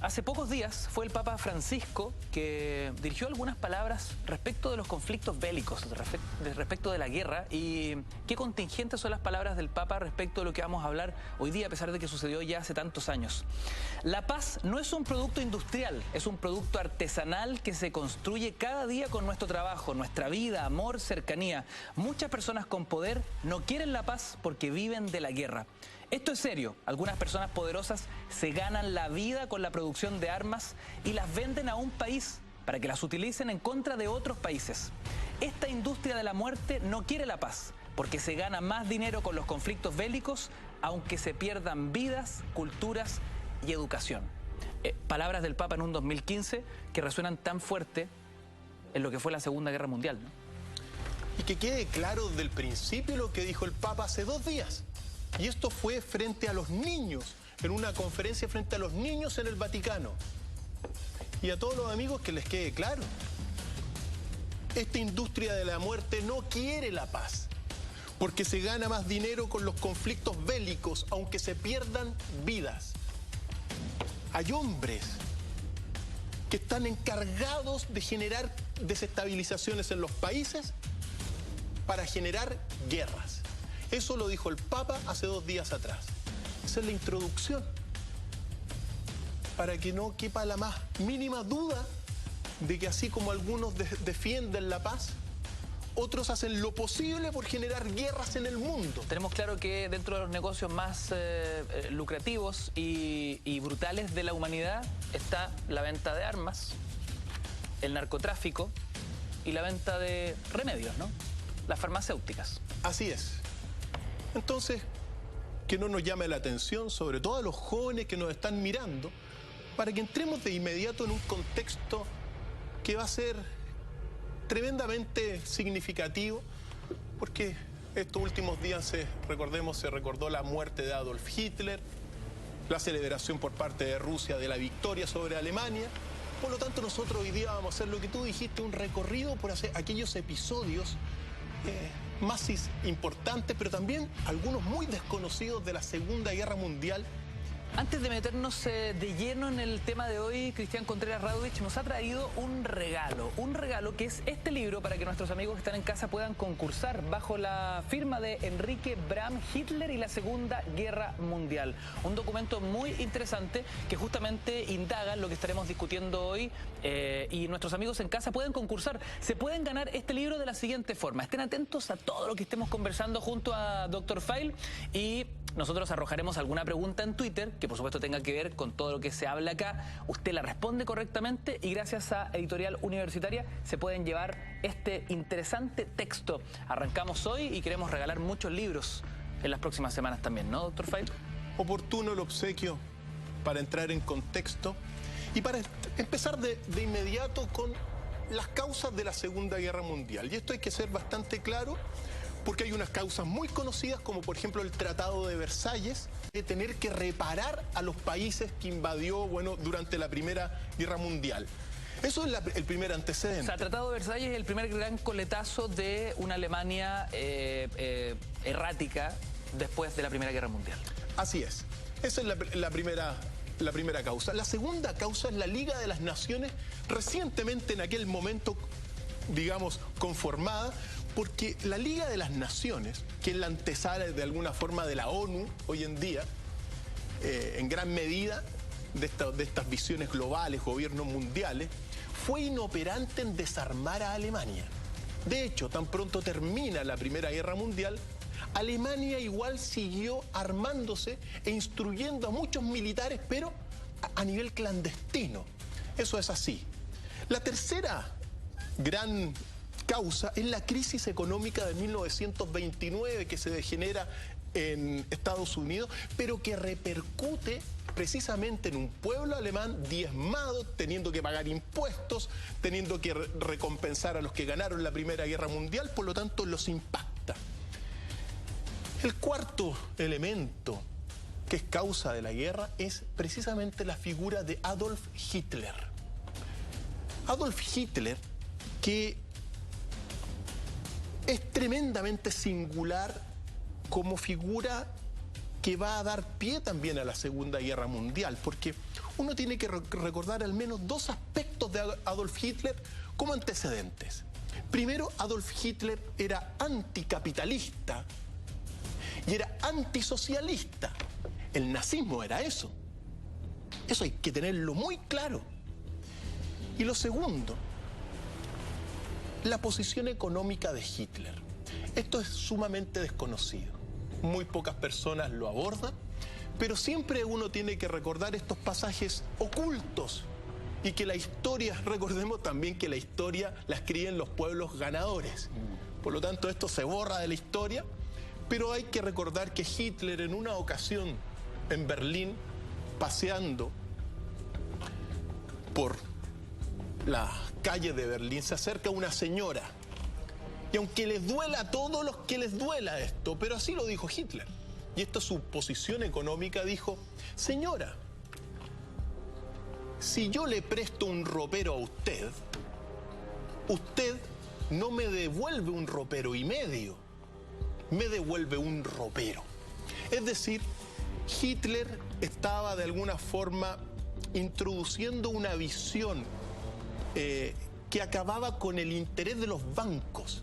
Hace pocos días fue el Papa Francisco que dirigió algunas palabras respecto de los conflictos bélicos, respecto de la guerra. Y qué contingentes son las palabras del Papa respecto de lo que vamos a hablar hoy día, a pesar de que sucedió ya hace tantos años. La paz no es un producto industrial, es un producto artesanal que se construye cada día con nuestro trabajo, nuestra vida, amor, cercanía. Muchas personas con poder no quieren la paz porque viven de la guerra. Esto es serio. Algunas personas poderosas se ganan la vida con la producción de armas y las venden a un país para que las utilicen en contra de otros países. Esta industria de la muerte no quiere la paz porque se gana más dinero con los conflictos bélicos, aunque se pierdan vidas, culturas y educación. Palabras del Papa en un 2015 que resuenan tan fuerte en lo que fue la Segunda Guerra Mundial, ¿no? Y que quede claro desde el principio lo que dijo el Papa hace 2 días. Y esto fue frente a los niños, en una conferencia frente a los niños en el Vaticano. Y a todos los amigos que les quede claro, esta industria de la muerte no quiere la paz, porque se gana más dinero con los conflictos bélicos, aunque se pierdan vidas. Hay hombres que están encargados de generar desestabilizaciones en los países para generar guerras. Eso lo dijo el Papa hace 2 días atrás. Esa es la introducción, para que no quepa la más mínima duda de que así como algunos defienden la paz, otros hacen lo posible por generar guerras en el mundo. Tenemos claro que dentro de los negocios más lucrativos y brutales de la humanidad está la venta de armas, el narcotráfico y la venta de remedios, ¿no? Las farmacéuticas. Así es. Entonces, que no nos llame la atención, sobre todo a los jóvenes que nos están mirando, para que entremos de inmediato en un contexto que va a ser tremendamente significativo, porque estos últimos días, recordemos, se recordó la muerte de Adolf Hitler, la celebración por parte de Rusia de la victoria sobre Alemania. Por lo tanto, nosotros hoy día vamos a hacer lo que tú dijiste, un recorrido por hacer aquellos episodios más importantes, pero también algunos muy desconocidos de la Segunda Guerra Mundial. Antes de meternos de lleno en el tema de hoy, Cristian Contreras Radovich nos ha traído un regalo que es este libro para que nuestros amigos que están en casa puedan concursar bajo la firma de Enrique Bram, Hitler y la Segunda Guerra Mundial. Un documento muy interesante que justamente indaga lo que estaremos discutiendo hoy y nuestros amigos en casa pueden concursar. Se pueden ganar este libro de la siguiente forma. Estén atentos a todo lo que estemos conversando junto a Dr. File y nosotros arrojaremos alguna pregunta en Twitter que por supuesto tenga que ver con todo lo que se habla acá. Usted la responde correctamente y gracias a Editorial Universitaria se pueden llevar este interesante texto. Arrancamos hoy y queremos regalar muchos libros en las próximas semanas también, ¿no, doctor File? Oportuno el obsequio para entrar en contexto y para empezar de inmediato con las causas de la Segunda Guerra Mundial. Y esto hay que ser bastante claro, porque hay unas causas muy conocidas, como por ejemplo el Tratado de Versalles, de tener que reparar a los países que invadió, durante la Primera Guerra Mundial. Eso es el primer antecedente. O sea, el Tratado de Versalles es el primer gran coletazo de una Alemania errática después de la Primera Guerra Mundial. Así es. Esa es la primera causa. La segunda causa es la Liga de las Naciones, recientemente en aquel momento, digamos, conformada, porque la Liga de las Naciones, que es la antesala de alguna forma de la ONU hoy en día, en gran medida de estas visiones globales, gobiernos mundiales, fue inoperante en desarmar a Alemania. De hecho, tan pronto termina la Primera Guerra Mundial, Alemania igual siguió armándose e instruyendo a muchos militares, pero a nivel clandestino. Eso es así. La tercera gran causa es la crisis económica de 1929 que se degenera en Estados Unidos, pero que repercute precisamente en un pueblo alemán diezmado, teniendo que pagar impuestos, teniendo que recompensar a los que ganaron la Primera Guerra Mundial, por lo tanto los impacta. El cuarto elemento que es causa de la guerra es precisamente la figura de Adolf Hitler. Adolf Hitler, que es tremendamente singular como figura que va a dar pie también a la Segunda Guerra Mundial, porque uno tiene que recordar al menos dos aspectos de Adolf Hitler como antecedentes. Primero, Adolf Hitler era anticapitalista y era antisocialista. El nazismo era eso. Eso hay que tenerlo muy claro. Y lo segundo, la posición económica de Hitler. Esto es sumamente desconocido. Muy pocas personas lo abordan, pero siempre uno tiene que recordar estos pasajes ocultos y que la historia, recordemos también que la historia la escriben los pueblos ganadores. Por lo tanto, esto se borra de la historia, pero hay que recordar que Hitler en una ocasión en Berlín, paseando por las calles de Berlín, se acerca una señora. Y aunque les duela a todos los que les duela esto, pero así lo dijo Hitler. Y esta es su posición económica, dijo: señora, si yo le presto un ropero a usted, usted no me devuelve un ropero y medio, me devuelve un ropero. Es decir, Hitler estaba de alguna forma introduciendo una visión que acababa con el interés de los bancos,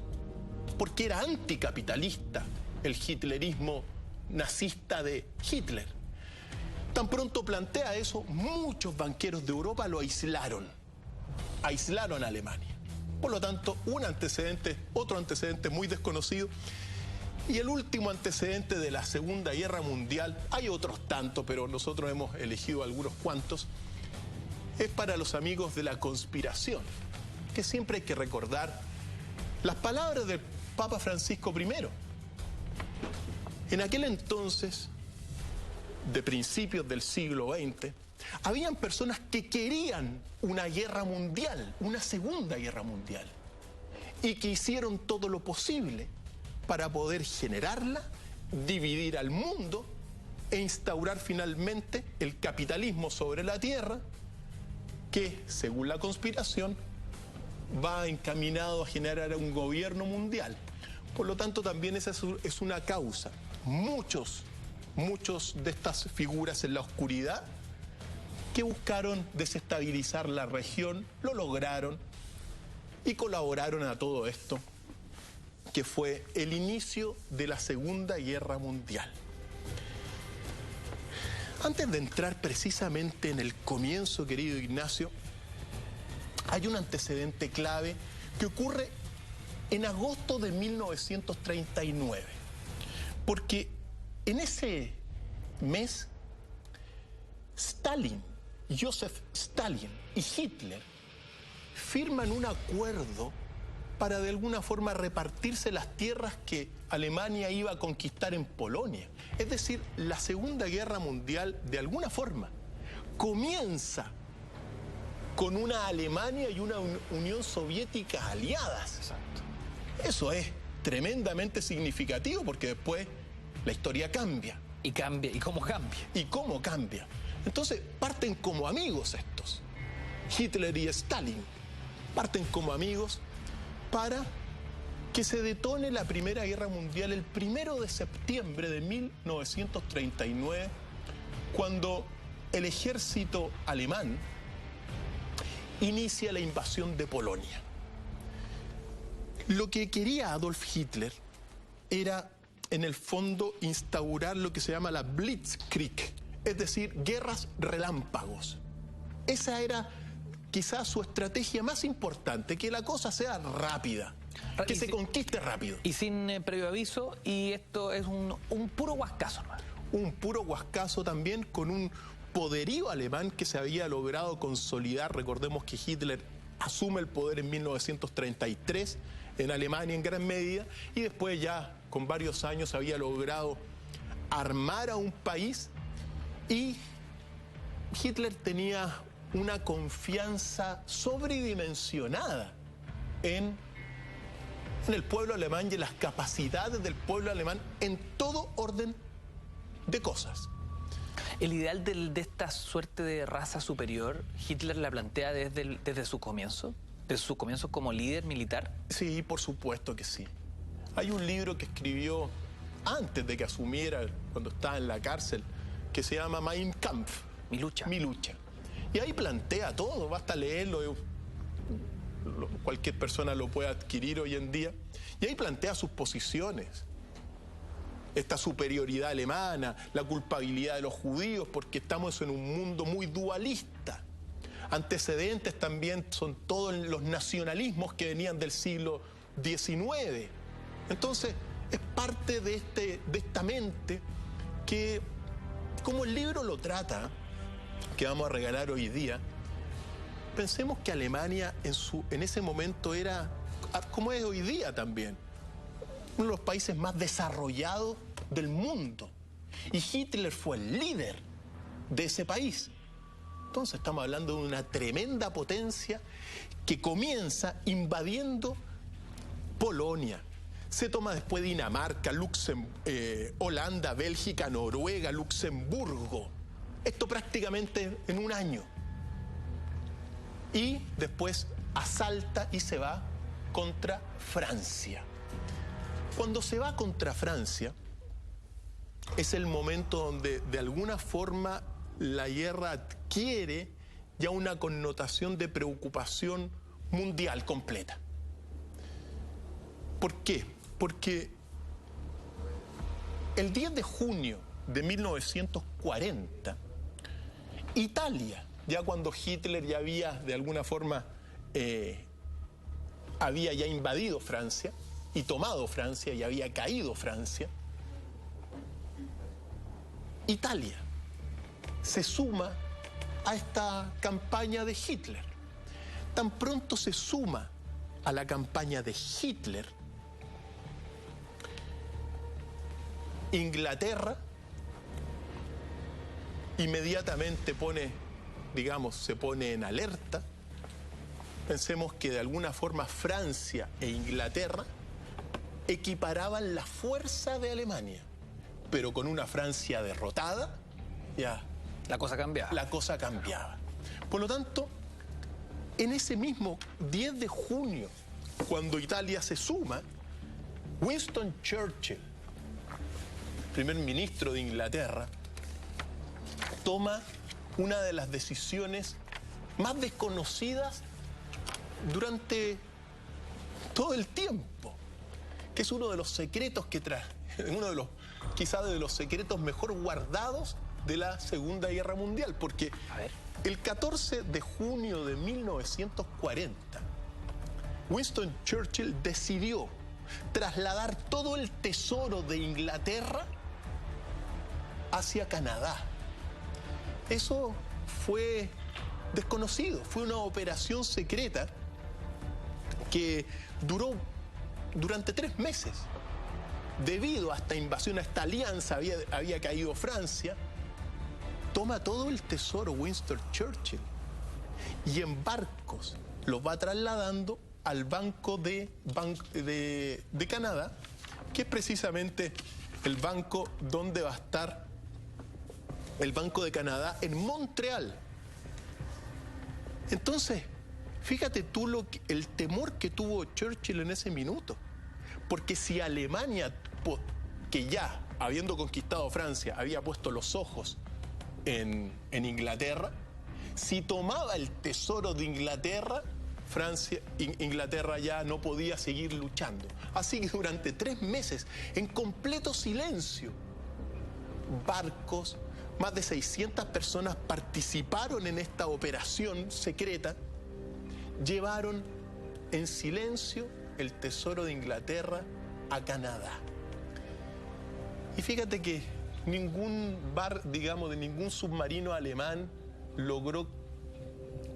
porque era anticapitalista el hitlerismo nazista de Hitler. Tan pronto plantea eso, muchos banqueros de Europa lo aislaron a Alemania. Por lo tanto, otro antecedente muy desconocido. Y el último antecedente de la Segunda Guerra Mundial, hay otros tantos, pero nosotros hemos elegido algunos cuantos, es para los amigos de la conspiración, que siempre hay que recordar las palabras del Papa Francisco I. En aquel entonces, de principios del siglo XX, habían personas que querían una guerra mundial, una segunda guerra mundial, y que hicieron todo lo posible para poder generarla, dividir al mundo e instaurar finalmente el capitalismo sobre la tierra, que, según la conspiración, va encaminado a generar un gobierno mundial. Por lo tanto, también esa es una causa. Muchos de estas figuras en la oscuridad que buscaron desestabilizar la región, lo lograron y colaboraron a todo esto, que fue el inicio de la Segunda Guerra Mundial. Antes de entrar precisamente en el comienzo, querido Ignacio, hay un antecedente clave que ocurre en agosto de 1939, porque en ese mes Joseph Stalin y Hitler firman un acuerdo para de alguna forma repartirse las tierras que Alemania iba a conquistar en Polonia. Es decir, la Segunda Guerra Mundial de alguna forma comienza con una Alemania y una Unión Soviética aliadas. Exacto. Eso es tremendamente significativo porque después la historia cambia. Y cambia, y cómo cambia. Y cómo cambia. Entonces parten como amigos estos. Hitler y Stalin parten como amigos para que se detone la Primera Guerra Mundial el 1 de septiembre de 1939, cuando el ejército alemán inicia la invasión de Polonia. Lo que quería Adolf Hitler era, en el fondo, instaurar lo que se llama la Blitzkrieg, es decir, guerras relámpagos. Esa era quizás su estrategia más importante, que la cosa sea rápida, que se conquiste rápido. Y sin previo aviso, y esto es un puro huascazo, ¿no? Un puro huascazo también, con un poderío alemán que se había logrado consolidar. Recordemos que Hitler asume el poder en 1933 en Alemania en gran medida, y después ya con varios años había logrado armar a un país, y Hitler tenía una confianza sobredimensionada en el pueblo alemán y en las capacidades del pueblo alemán en todo orden de cosas. El ideal de esta suerte de raza superior, Hitler la plantea desde su comienzo como líder militar. Sí, por supuesto que sí. Hay un libro que escribió antes de que asumiera, cuando estaba en la cárcel, que se llama Mein Kampf. Mi lucha. Mi lucha. Y ahí plantea todo, basta leerlo, cualquier persona lo puede adquirir hoy en día. Y ahí plantea sus posiciones. Esta superioridad alemana, la culpabilidad de los judíos, porque estamos en un mundo muy dualista. Antecedentes también son todos los nacionalismos que venían del siglo XIX. Entonces, es parte de esta mente que, como el libro lo trata, que vamos a regalar hoy día, pensemos que Alemania en ese momento era, como es hoy día también, uno de los países más desarrollados del mundo. Y Hitler fue el líder de ese país. Entonces estamos hablando de una tremenda potencia que comienza invadiendo Polonia. Se toma después Dinamarca, Holanda, Bélgica, Noruega, Luxemburgo. Esto prácticamente en un año. Y después asalta y se va contra Francia. Cuando se va contra Francia, es el momento donde de alguna forma la guerra adquiere ya una connotación de preocupación mundial completa. ¿Por qué? Porque el 10 de junio de 1940, Italia, ya cuando Hitler ya había de alguna forma había ya invadido Francia y tomado Francia y había caído Francia, Italia se suma a esta campaña de Hitler. Tan pronto se suma a la campaña de Hitler, Inglaterra inmediatamente se pone en alerta. Pensemos que de alguna forma Francia e Inglaterra equiparaban la fuerza de Alemania, pero con una Francia derrotada, ya la cosa cambiaba. La cosa cambiaba. Por lo tanto, en ese mismo 10 de junio, cuando Italia se suma, Winston Churchill, primer ministro de Inglaterra, toma una de las decisiones más desconocidas durante todo el tiempo, que es uno de los secretos quizás de los secretos mejor guardados de la Segunda Guerra Mundial, porque el 14 de junio de 1940, Winston Churchill decidió trasladar todo el tesoro de Inglaterra hacia Canadá. Eso fue desconocido, fue una operación secreta que duró durante 3 meses. Debido a esta invasión, a esta alianza, había caído Francia. Toma todo el tesoro Winston Churchill y en barcos los va trasladando al Banco de Canadá, que es precisamente el banco donde va a estar el Banco de Canadá en Montreal. Entonces, fíjate tú el temor que tuvo Churchill en ese minuto, porque si Alemania, que ya habiendo conquistado Francia, había puesto los ojos en Inglaterra, si tomaba el tesoro de Inglaterra, Inglaterra ya no podía seguir luchando. Así que durante 3 meses, en completo silencio, barcos, más de 600 personas participaron en esta operación secreta, llevaron en silencio el tesoro de Inglaterra a Canadá. Y fíjate que ningún de ningún submarino alemán logró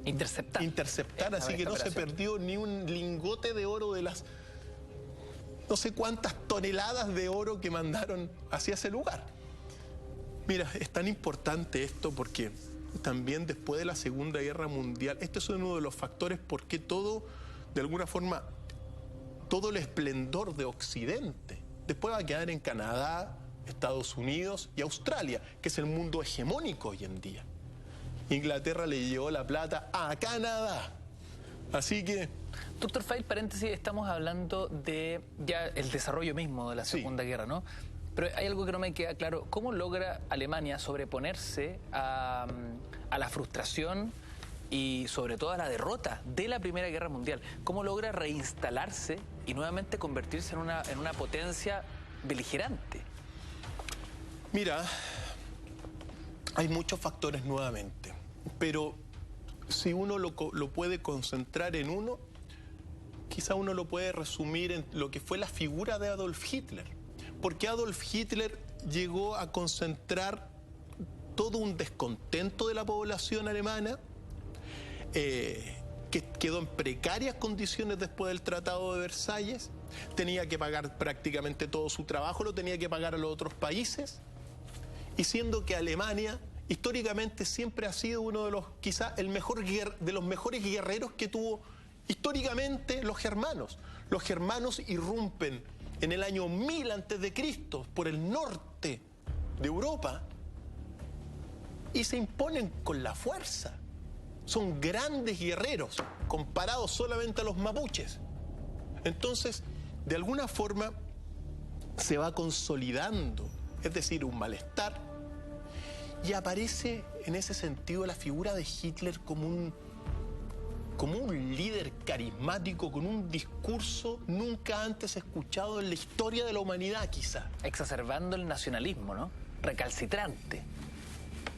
interceptar, así que no se perdió ni un lingote de oro de las no sé cuántas toneladas de oro que mandaron hacia ese lugar. Mira, es tan importante esto porque también después de la Segunda Guerra Mundial, este es uno de los factores por qué todo, de alguna forma, todo el esplendor de Occidente después va a quedar en Canadá, Estados Unidos y Australia, que es el mundo hegemónico hoy en día. Inglaterra le llevó la plata a Canadá. Así que... Doctor File, paréntesis, estamos hablando de ya el desarrollo mismo de la Segunda Guerra, ¿no? Pero hay algo que no me queda claro. ¿Cómo logra Alemania sobreponerse a la frustración y sobre todo a la derrota de la Primera Guerra Mundial, ¿cómo logra reinstalarse y nuevamente convertirse en una potencia beligerante? Mira, hay muchos factores nuevamente, pero si uno lo puede concentrar en uno, quizá uno lo puede resumir en lo que fue la figura de Adolf Hitler. Porque Adolf Hitler llegó a concentrar todo un descontento de la población alemana, que quedó en precarias condiciones después del Tratado de Versalles, tenía que pagar prácticamente todo su trabajo, lo tenía que pagar a los otros países, y siendo que Alemania históricamente siempre ha sido uno de los, quizá el mejor de los mejores guerreros que tuvo históricamente los germanos. Los germanos irrumpen en el año 1000 a.C. por el norte de Europa y se imponen con la fuerza. Son grandes guerreros comparados solamente a los mapuches. Entonces, de alguna forma se va consolidando, es decir, un malestar, y aparece en ese sentido la figura de Hitler como un líder carismático con un discurso nunca antes escuchado en la historia de la humanidad, quizá. Exacerbando el nacionalismo, ¿no? Recalcitrante.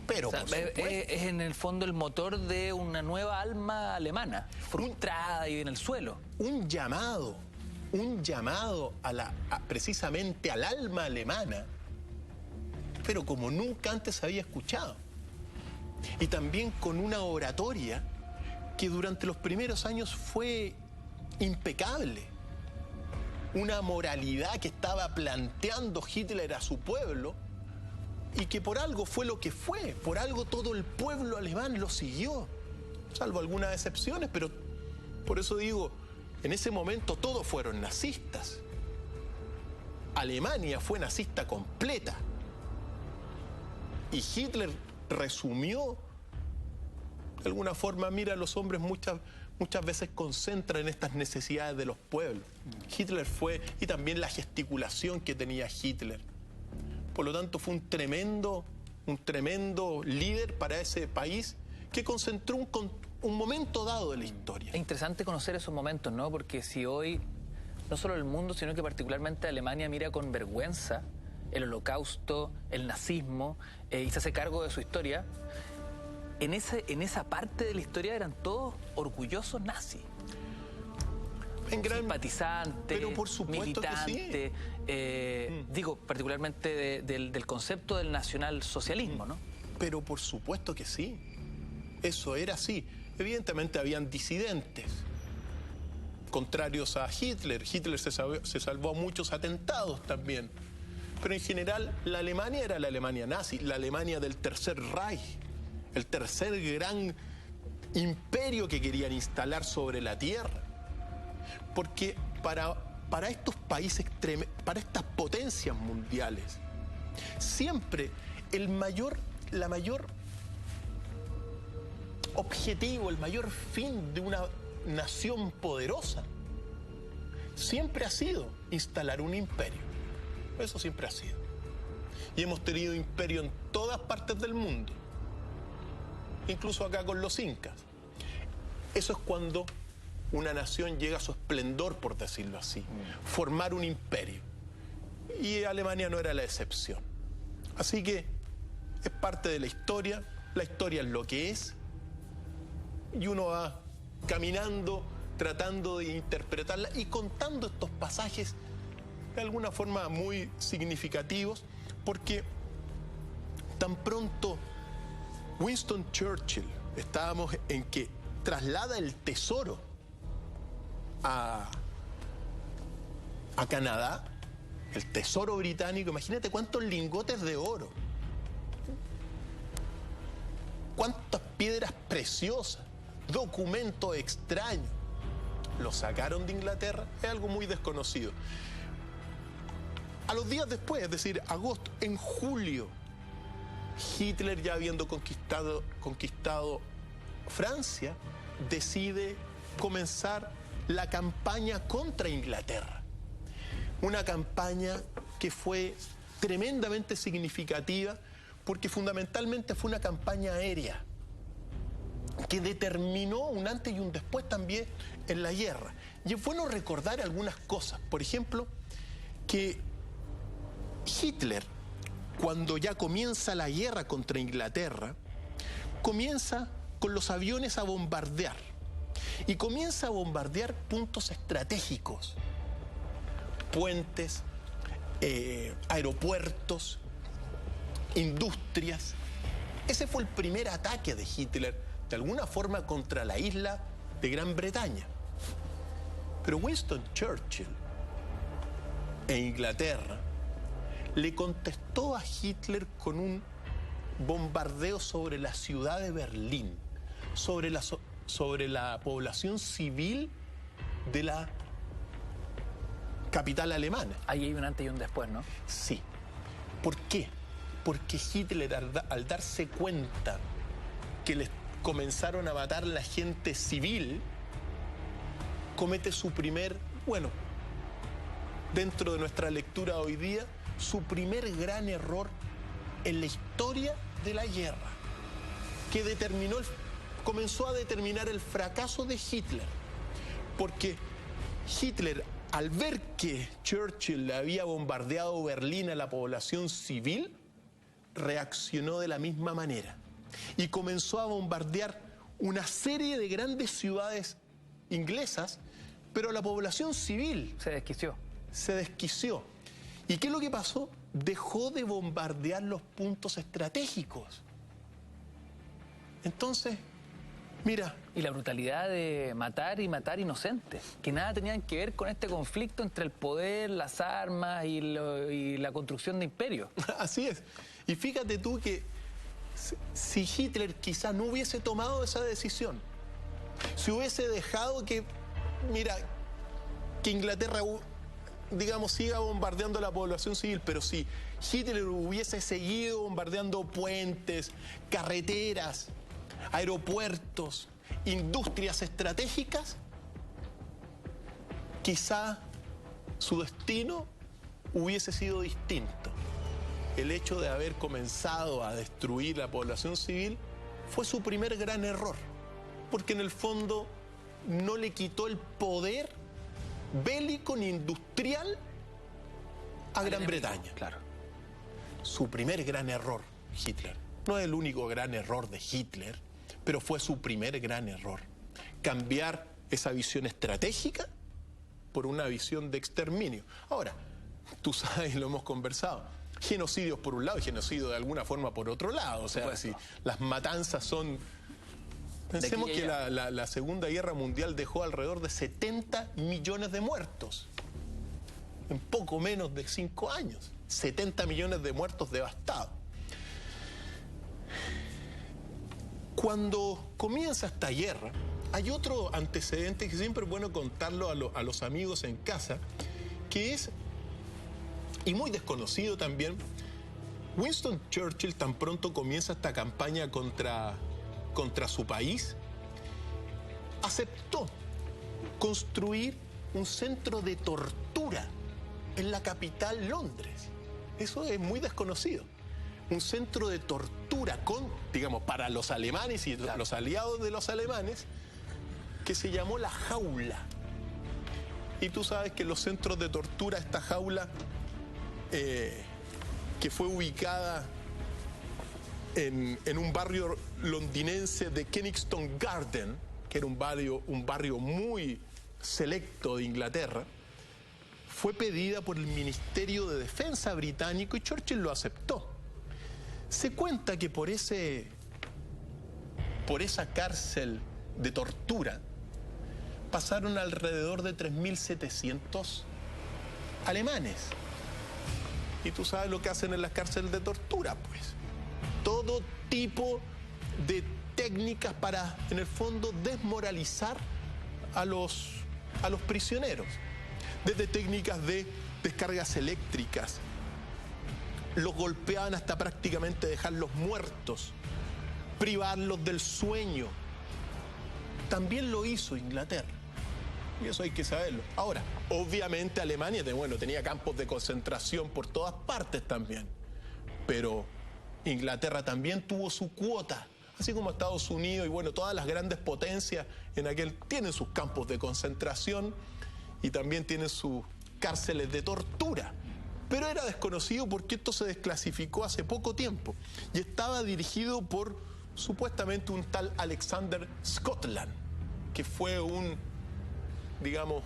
Pero, o sea, es en el fondo el motor de una nueva alma alemana, frustrada y en el suelo. Un llamado precisamente al alma alemana, pero como nunca antes había escuchado. Y también con una oratoria que durante los primeros años fue impecable. Una moralidad que estaba planteando Hitler a su pueblo y que por algo fue lo que fue, por algo todo el pueblo alemán lo siguió, salvo algunas excepciones, pero por eso digo, en ese momento todos fueron nazistas. Alemania fue nazista completa y Hitler resumió de alguna forma. Mira, los hombres muchas veces concentran en estas necesidades de los pueblos. Hitler fue, y también la gesticulación que tenía Hitler. Por lo tanto, fue un tremendo líder para ese país que concentró un momento dado de la historia. Es interesante conocer esos momentos, ¿no? Porque si hoy, no solo el mundo, sino que particularmente Alemania mira con vergüenza el Holocausto, el nazismo, y se hace cargo de su historia, en esa parte de la historia eran todos orgullosos nazis. Simpatizantes, pero por supuesto militantes, que sí. Digo, particularmente del concepto del nacionalsocialismo, ¿no? Pero por supuesto que sí, eso era así. Evidentemente habían disidentes contrarios a Hitler. Hitler se salvó a muchos atentados también. Pero en general la Alemania era la Alemania nazi, la Alemania del Tercer Reich, el tercer gran imperio que querían instalar sobre la tierra. Porque para estos países, para estas potencias mundiales, siempre el mayor objetivo, el mayor fin de una nación poderosa siempre ha sido instalar un imperio. Eso siempre ha sido. Y hemos tenido imperio en todas partes del mundo, incluso acá con los incas. Eso es cuando una nación llega a su esplendor, por decirlo así, formar un imperio. Y Alemania no era la excepción. Así que es parte de la historia es lo que es, y uno va caminando, tratando de interpretarla y contando estos pasajes de alguna forma muy significativos, porque tan pronto Winston Churchill, estábamos en que traslada el tesoro a Canadá, el tesoro británico. Imagínate cuántos lingotes de oro, cuántas piedras preciosas, documentos extraños, lo sacaron de Inglaterra. Es algo muy desconocido. A los días después, es decir, agosto, en julio, Hitler, ya habiendo conquistado Francia, decide comenzar la campaña contra Inglaterra. Una campaña que fue tremendamente significativa porque fundamentalmente fue una campaña aérea. que determinó un antes y un después también en la guerra. Y es bueno recordar algunas cosas. Por ejemplo, que Hitler, cuando ya comienza la guerra contra Inglaterra, comienza con los aviones a bombardear. Y comienza a bombardear puntos estratégicos, puentes, aeropuertos, industrias. Ese fue el primer ataque de Hitler, de alguna forma, contra la isla de Gran Bretaña. Pero Winston Churchill, en Inglaterra, le contestó a Hitler con un bombardeo sobre la ciudad de Berlín, sobre la población civil de la capital alemana. Ahí hay un antes y un después, ¿no? Sí. ¿Por qué? Porque Hitler, al darse cuenta que les comenzaron a matar la gente civil, comete su primer, bueno, dentro de nuestra lectura hoy día, su primer gran error en la historia de la guerra, que comenzó a determinar el fracaso de Hitler. Porque Hitler, al ver que Churchill le había bombardeado Berlín a la población civil, reaccionó de la misma manera y comenzó a bombardear una serie de grandes ciudades inglesas, pero la población civil se desquició. Se desquició. ¿Y qué es lo que pasó? Dejó de bombardear los puntos estratégicos. Entonces, mira. Y la brutalidad de matar y matar inocentes, que nada tenían que ver con este conflicto entre el poder, las armas y la construcción de imperios. Así es. Y fíjate tú que si Hitler quizá no hubiese tomado esa decisión, si hubiese dejado que, mira, que Inglaterra, digamos, siga bombardeando la población civil, pero si Hitler hubiese seguido bombardeando puentes, carreteras, aeropuertos, industrias estratégicas, quizá su destino hubiese sido distinto. El hecho de haber comenzado a destruir la población civil fue su primer gran error, porque en el fondo no le quitó el poder bélico ni industrial a Gran Bretaña. Claro. Su primer gran error, Hitler. No es el único gran error de Hitler, pero fue su primer gran error. Cambiar esa visión estratégica por una visión de exterminio. Ahora, tú sabes, lo hemos conversado, genocidios por un lado y genocidio de alguna forma por otro lado. O sea, si las matanzas son... Pensemos que la Segunda Guerra Mundial dejó alrededor de 70 millones de muertos en poco menos de 5 años. 70 millones de muertos devastados. Cuando comienza esta guerra, hay otro antecedente que siempre es bueno contarlo a los amigos en casa, que es, y muy desconocido también, Winston Churchill, tan pronto comienza esta campaña contra su país, aceptó construir un centro de tortura en la capital, Londres. Eso es muy desconocido. Un centro de tortura para los alemanes y los aliados de los alemanes, que se llamó La Jaula. Y tú sabes que los centros de tortura, esta jaula, que fue ubicada en un barrio londinense de Kensington Garden, que era un barrio muy selecto de Inglaterra, fue pedida por el Ministerio de Defensa británico y Churchill lo aceptó. Se cuenta que por esa cárcel de tortura pasaron alrededor de 3.700 alemanes. Y tú sabes lo que hacen en las cárceles de tortura, pues. Todo tipo de técnicas para, en el fondo, desmoralizar a los prisioneros. Desde técnicas de descargas eléctricas. Los golpeaban hasta prácticamente dejarlos muertos, privarlos del sueño. También lo hizo Inglaterra. Y eso hay que saberlo. Ahora, obviamente Alemania tenía campos de concentración por todas partes también. Pero Inglaterra también tuvo su cuota así como Estados Unidos y bueno, todas las grandes potencias en aquel tienen sus campos de concentración y también tienen sus cárceles de tortura. Pero era desconocido porque esto se desclasificó hace poco tiempo y estaba dirigido por supuestamente un tal Alexander Scotland, que fue digamos,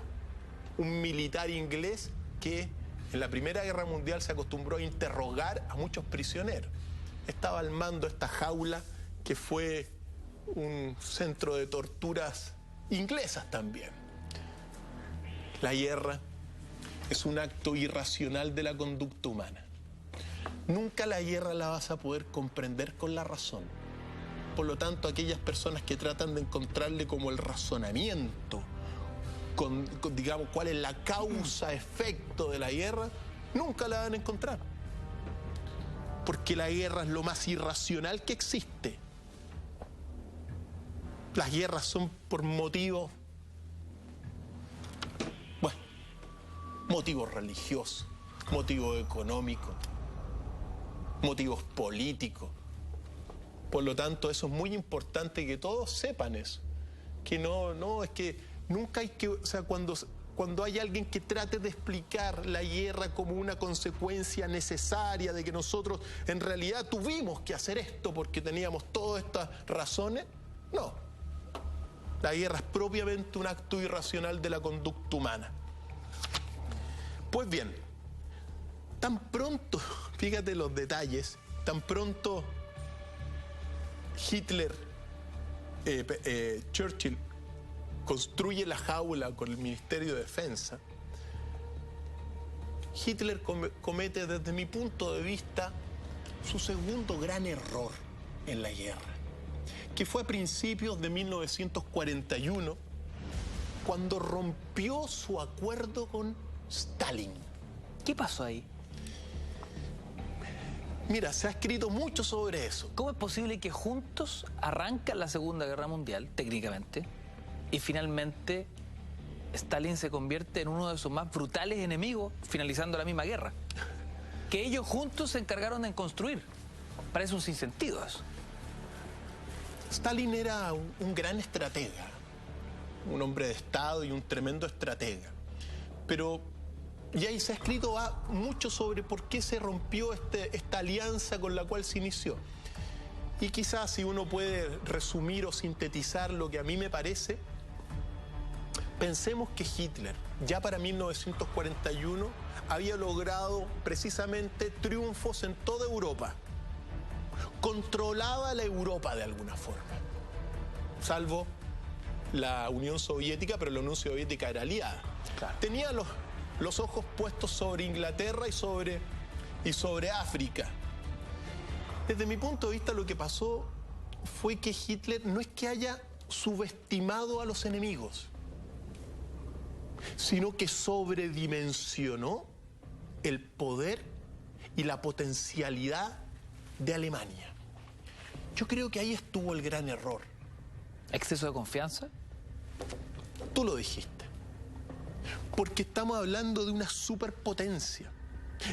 un militar inglés que en la Primera Guerra Mundial se acostumbró a interrogar a muchos prisioneros. Estaba al mando esta jaula que fue un centro de torturas inglesas también. La guerra es un acto irracional de la conducta humana. Nunca la guerra la vas a poder comprender con la razón. Por lo tanto, aquellas personas que tratan de encontrarle como el razonamiento, digamos, cuál es la causa-efecto de la guerra, nunca la van a encontrar. Porque la guerra es lo más irracional que existe. Las guerras son por motivos, bueno, motivos religiosos, motivos económicos, motivos políticos. Por lo tanto, eso es muy importante que todos sepan eso. Que no, es que nunca hay que, o sea, cuando hay alguien que trate de explicar la guerra como una consecuencia necesaria de que nosotros en realidad tuvimos que hacer esto porque teníamos todas estas razones, no. La guerra es propiamente un acto irracional de la conducta humana. Pues bien, tan pronto, fíjate los detalles, tan pronto Churchill construye la jaula con el Ministerio de Defensa, Hitler comete desde mi punto de vista su segundo gran error en la guerra, que fue a principios de 1941 cuando rompió su acuerdo con Stalin. ¿Qué pasó ahí? Mira, se ha escrito mucho sobre eso. ¿Cómo es posible que juntos arrancan la Segunda Guerra Mundial, técnicamente, y finalmente Stalin se convierte en uno de sus más brutales enemigos, finalizando la misma guerra? Que ellos juntos se encargaron de construir. Parece un sinsentido eso. Stalin era un gran estratega, un hombre de Estado y un tremendo estratega. Pero y ahí se ha escrito mucho sobre por qué se rompió esta alianza con la cual se inició. Y quizás si uno puede resumir o sintetizar lo que a mí me parece, pensemos que Hitler ya para 1941 había logrado precisamente triunfos en toda Europa. Controlaba la Europa de alguna forma, salvo la Unión Soviética, pero la Unión Soviética era aliada. Claro. Tenía los ojos puestos sobre Inglaterra y sobre África. Desde mi punto de vista, lo que pasó fue que Hitler no es que haya subestimado a los enemigos, sino que sobredimensionó el poder y la potencialidad de Alemania. Yo creo que ahí estuvo el gran error. ¿Exceso de confianza? Tú lo dijiste. Porque estamos hablando de una superpotencia.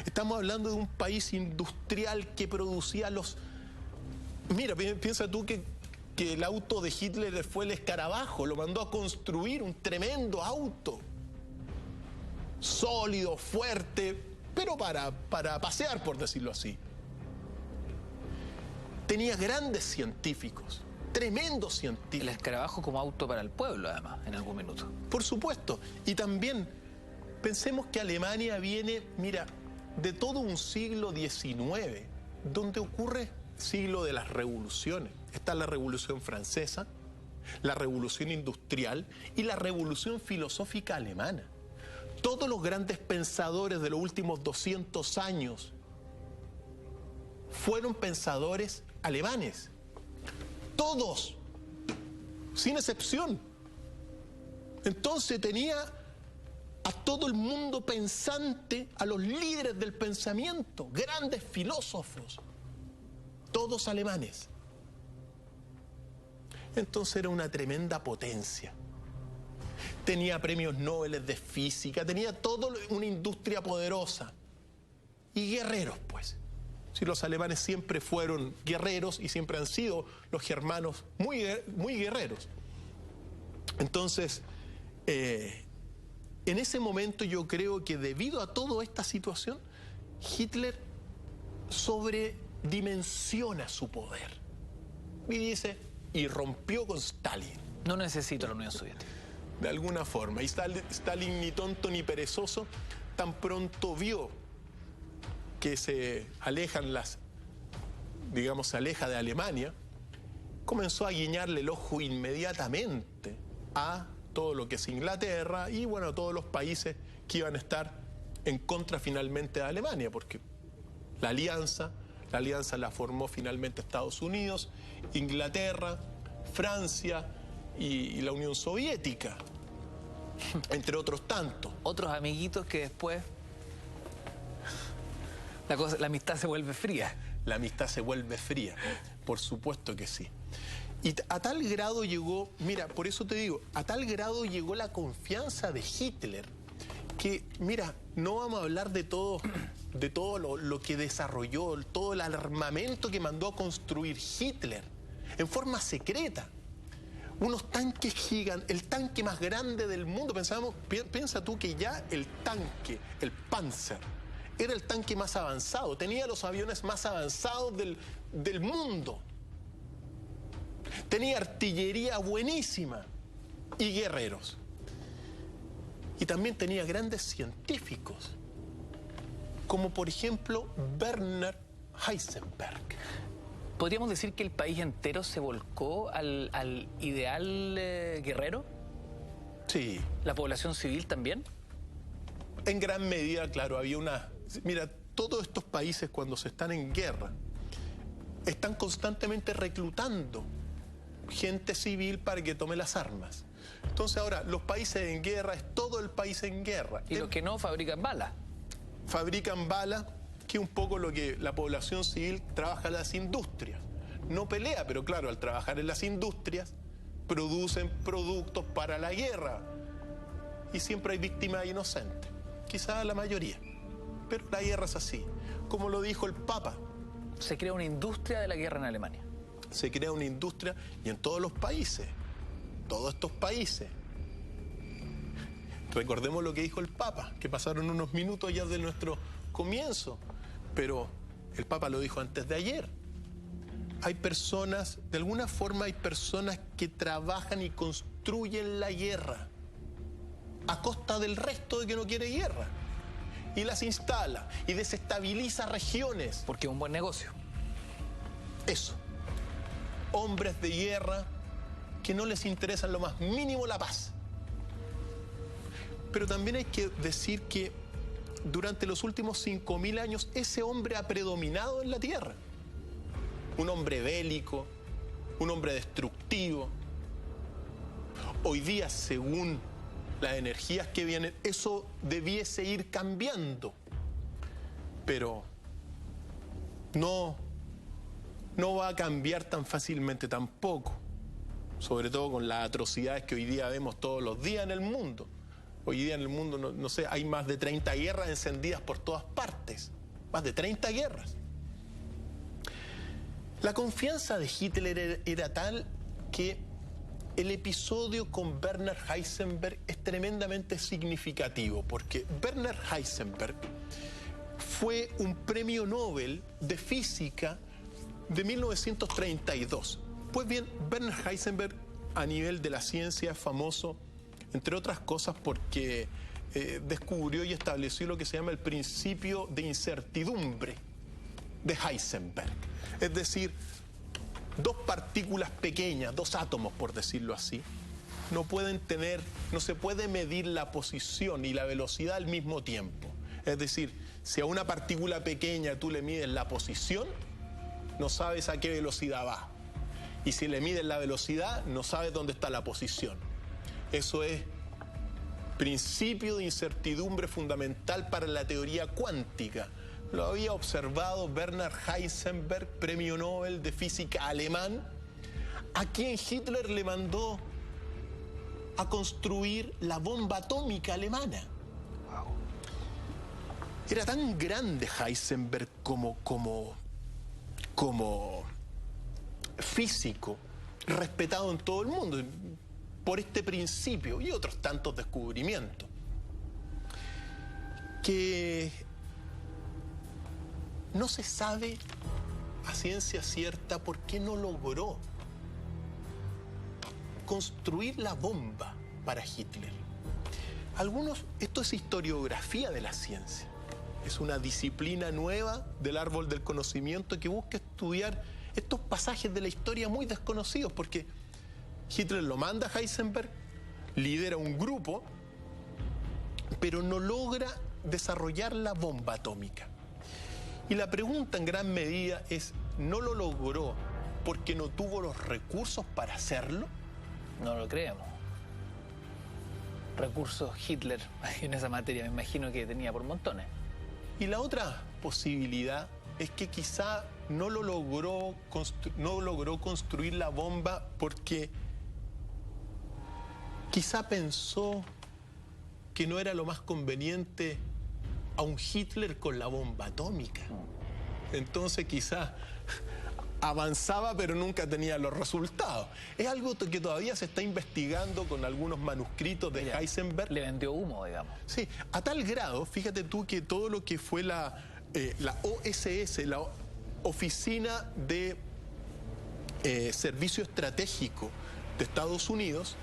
Estamos hablando de un país industrial que producía los... Mira, piensa tú que el auto de Hitler fue el escarabajo, lo mandó a construir, un tremendo auto. Sólido, fuerte, pero para pasear, por decirlo así. Tenía grandes científicos, tremendos científicos. El escarabajo como auto para el pueblo, además, en algún minuto. Por supuesto. Y también pensemos que Alemania viene, mira, de todo un siglo XIX, donde ocurre el siglo de las revoluciones. Está la Revolución Francesa, la Revolución Industrial y la Revolución Filosófica Alemana. Todos los grandes pensadores de los últimos 200 años fueron pensadores alemanes. Todos, sin excepción. Entonces tenía a todo el mundo pensante, a los líderes del pensamiento, grandes filósofos, todos alemanes. Entonces era una tremenda potencia. Tenía premios Nobel de física, tenía toda una industria poderosa. Y guerreros, pues. Si los alemanes siempre fueron guerreros y siempre han sido los germanos muy guerreros. Entonces, en ese momento yo creo que debido a toda esta situación, Hitler sobredimensiona su poder. Y dice, y rompió con Stalin. No necesito la Unión Soviética. De alguna forma. Y Stalin, ni tonto ni perezoso, tan pronto vio que se aleja de Alemania, comenzó a guiñarle el ojo inmediatamente a todo lo que es Inglaterra y bueno, a todos los países que iban a estar en contra finalmente de Alemania, porque la alianza la formó finalmente Estados Unidos, Inglaterra, Francia y la Unión Soviética, entre otros tantos. Otros amiguitos que después la amistad se vuelve fría. La amistad se vuelve fría, por supuesto que sí. Y a tal grado llegó, mira, por eso te digo, a tal grado llegó la confianza de Hitler, que, mira, no vamos a hablar de todo lo que desarrolló, todo el armamento que mandó a construir Hitler, en forma secreta. Unos tanques gigantes, el tanque más grande del mundo. Piensa tú que ya el tanque, el Panzer, era el tanque más avanzado, tenía los aviones más avanzados del mundo. Tenía artillería buenísima y guerreros. Y también tenía grandes científicos, como por ejemplo Werner Heisenberg. ¿Podríamos decir que el país entero se volcó al ideal guerrero? Sí. ¿La población civil también? En gran medida, claro, había una... Mira, todos estos países cuando se están en guerra, están constantemente reclutando gente civil para que tome las armas. Entonces ahora, los países en guerra, es todo el país en guerra. Y los que no fabrican balas. Fabrican balas, que es un poco lo que la población civil trabaja en las industrias. No pelea, pero claro, al trabajar en las industrias, producen productos para la guerra. Y siempre hay víctimas inocentes, quizás la mayoría. Pero la guerra es así, como lo dijo el Papa. Se crea una industria de la guerra en Alemania. Se crea una industria y en todos los países, todos estos países. Recordemos lo que dijo el Papa, que pasaron unos minutos ya de nuestro comienzo, pero el Papa lo dijo antes de ayer. Hay personas, de alguna forma hay personas que trabajan y construyen la guerra a costa del resto de que no quiere guerra. Y las instala y desestabiliza regiones. Porque es un buen negocio. Eso. Hombres de guerra que no les interesa en lo más mínimo la paz. Pero también hay que decir que durante los últimos 5000 años ese hombre ha predominado en la tierra. Un hombre bélico, un hombre destructivo. Hoy día, según las energías que vienen, eso debiese ir cambiando. Pero no va a cambiar tan fácilmente tampoco. Sobre todo con las atrocidades que hoy día vemos todos los días en el mundo. Hoy día en el mundo, no sé, hay más de 30 guerras encendidas por todas partes. Más de 30 guerras. La confianza de Hitler era tal que el episodio con Werner Heisenberg es tremendamente significativo, porque Werner Heisenberg fue un premio Nobel de física de 1932. Pues bien, Werner Heisenberg a nivel de la ciencia es famoso, entre otras cosas, porque descubrió y estableció lo que se llama el principio de incertidumbre de Heisenberg. Es decir, dos partículas pequeñas, dos átomos, por decirlo así, no se puede medir la posición y la velocidad al mismo tiempo. Es decir, si a una partícula pequeña tú le mides la posición, no sabes a qué velocidad va. Y si le mides la velocidad, no sabes dónde está la posición. Eso es principio de incertidumbre fundamental para la teoría cuántica. Lo había observado Werner Heisenberg, premio Nobel de física alemán, a quien Hitler le mandó a construir la bomba atómica alemana. Era tan grande Heisenberg como como físico respetado en todo el mundo por este principio y otros tantos descubrimientos, que no se sabe a ciencia cierta por qué no logró construir la bomba para Hitler. Esto es historiografía de la ciencia. Es una disciplina nueva del árbol del conocimiento que busca estudiar estos pasajes de la historia muy desconocidos, porque Hitler lo manda a Heisenberg, lidera un grupo, pero no logra desarrollar la bomba atómica. Y la pregunta en gran medida es, ¿no lo logró porque no tuvo los recursos para hacerlo? No lo creemos. Recursos Hitler en esa materia me imagino que tenía por montones. Y la otra posibilidad es que quizá no logró construir la bomba porque quizá pensó que no era lo más conveniente a un Hitler con la bomba atómica. Entonces quizá avanzaba pero nunca tenía los resultados. Es algo que todavía se está investigando con algunos manuscritos de Heisenberg. Le vendió humo, digamos. Sí, a tal grado, fíjate tú, que todo lo que fue la OSS, la Oficina de Servicio Estratégico de Estados Unidos,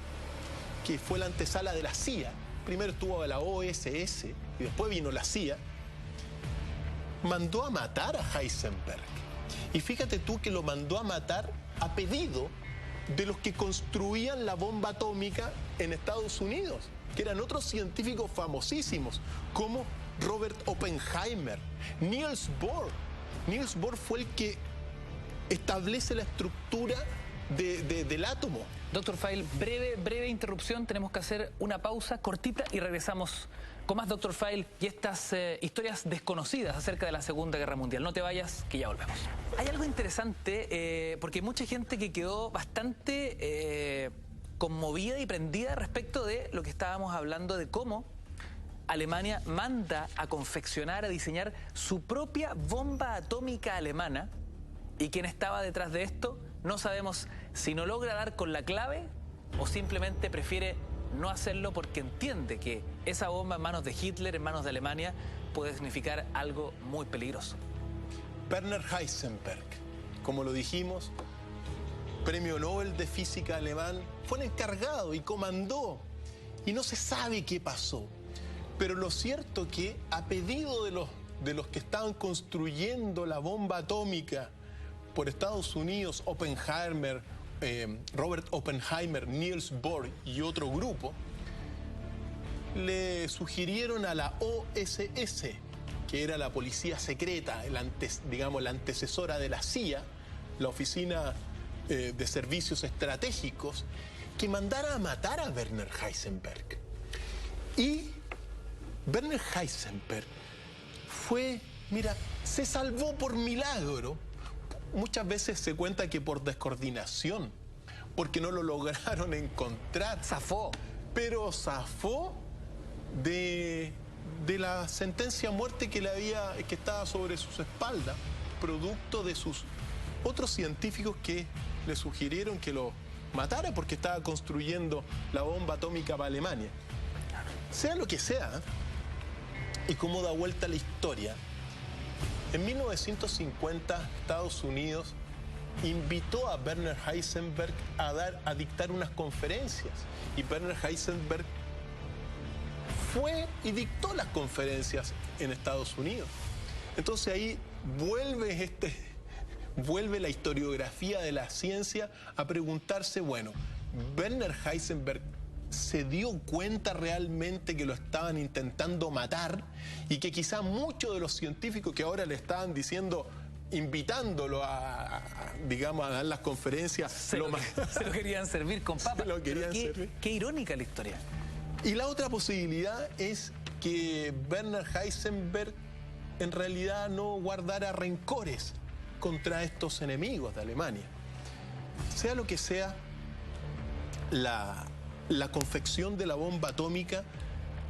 que fue la antesala de la CIA, primero estuvo la OSS y después vino la CIA, mandó a matar a Heisenberg. Y fíjate tú que lo mandó a matar a pedido de los que construían la bomba atómica en Estados Unidos, que eran otros científicos famosísimos, como Robert Oppenheimer, Niels Bohr. Niels Bohr fue el que establece la estructura del átomo. Doctor Feil, breve interrupción, tenemos que hacer una pausa cortita y regresamos con más Doctor Feil y estas historias desconocidas acerca de la Segunda Guerra Mundial. No te vayas, que ya volvemos. Hay algo interesante, porque hay mucha gente que quedó bastante conmovida y prendida respecto de lo que estábamos hablando de cómo Alemania manda a confeccionar, a diseñar su propia bomba atómica alemana, y quién estaba detrás de esto no sabemos si no logra dar con la clave o simplemente prefiere no hacerlo porque entiende que esa bomba en manos de Hitler, en manos de Alemania, puede significar algo muy peligroso. Werner Heisenberg, como lo dijimos, premio Nobel de Física alemán, fue el encargado y comandó, y no se sabe qué pasó. Pero lo cierto que a pedido de los que estaban construyendo la bomba atómica por Estados Unidos, Oppenheimer, Robert Oppenheimer, Niels Bohr y otro grupo, le sugirieron a la OSS, que era la policía secreta, la antecesora de la CIA, la Oficina de Servicios Estratégicos, que mandara a matar a Werner Heisenberg. Y Werner Heisenberg se salvó por milagro. Muchas veces se cuenta que por descoordinación, porque no lo lograron encontrar. Zafó. Pero zafó de la sentencia a muerte que estaba sobre sus espaldas, producto de sus otros científicos que le sugirieron que lo matara porque estaba construyendo la bomba atómica para Alemania. Sea lo que sea, y cómo da vuelta la historia, en 1950 Estados Unidos invitó a Werner Heisenberg a dictar unas conferencias, y Werner Heisenberg fue y dictó las conferencias en Estados Unidos. Entonces ahí vuelve la historiografía de la ciencia a preguntarse, bueno, Werner Heisenberg se dio cuenta realmente que lo estaban intentando matar, y que quizá muchos de los científicos que ahora le estaban diciendo, invitándolo a dar las conferencias, se lo querían servir con papas. Se lo querían servir. Qué irónica la historia. Y la otra posibilidad es que Werner Heisenberg en realidad no guardara rencores contra estos enemigos de Alemania. Sea lo que sea, la confección de la bomba atómica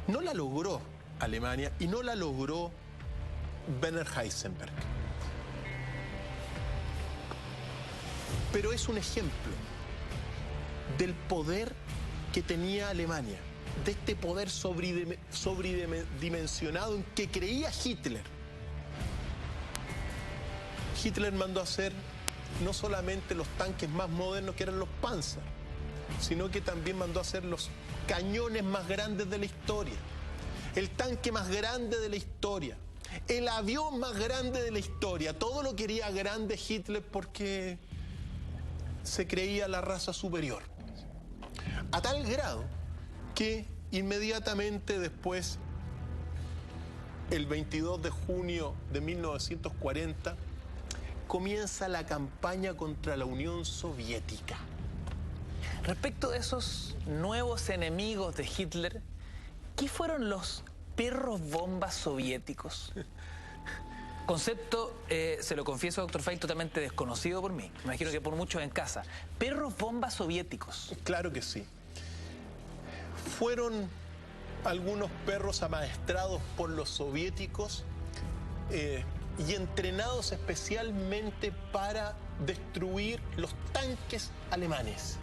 no la logró Alemania y no la logró Werner Heisenberg. pero es un ejemplo del poder que tenía Alemania, de este poder sobredimensionado en que creía Hitler. Hitler mandó a hacer no solamente los tanques más modernos que eran los Panzer, sino que también mandó a hacer los cañones más grandes de la historia, el tanque más grande de la historia, el avión más grande de la historia. Todo lo quería grande Hitler porque se creía la raza superior. A tal grado que inmediatamente después, el 22 de junio de 1940, comienza la campaña contra la Unión Soviética. Respecto de esos nuevos enemigos de Hitler, ¿qué fueron los perros bombas soviéticos? Concepto, se lo confieso, doctor Fay, totalmente desconocido por mí. Me imagino que por muchos en casa. Perros bombas soviéticos. Claro que sí. Fueron algunos perros amaestrados por los soviéticos y entrenados especialmente para destruir los tanques alemanes.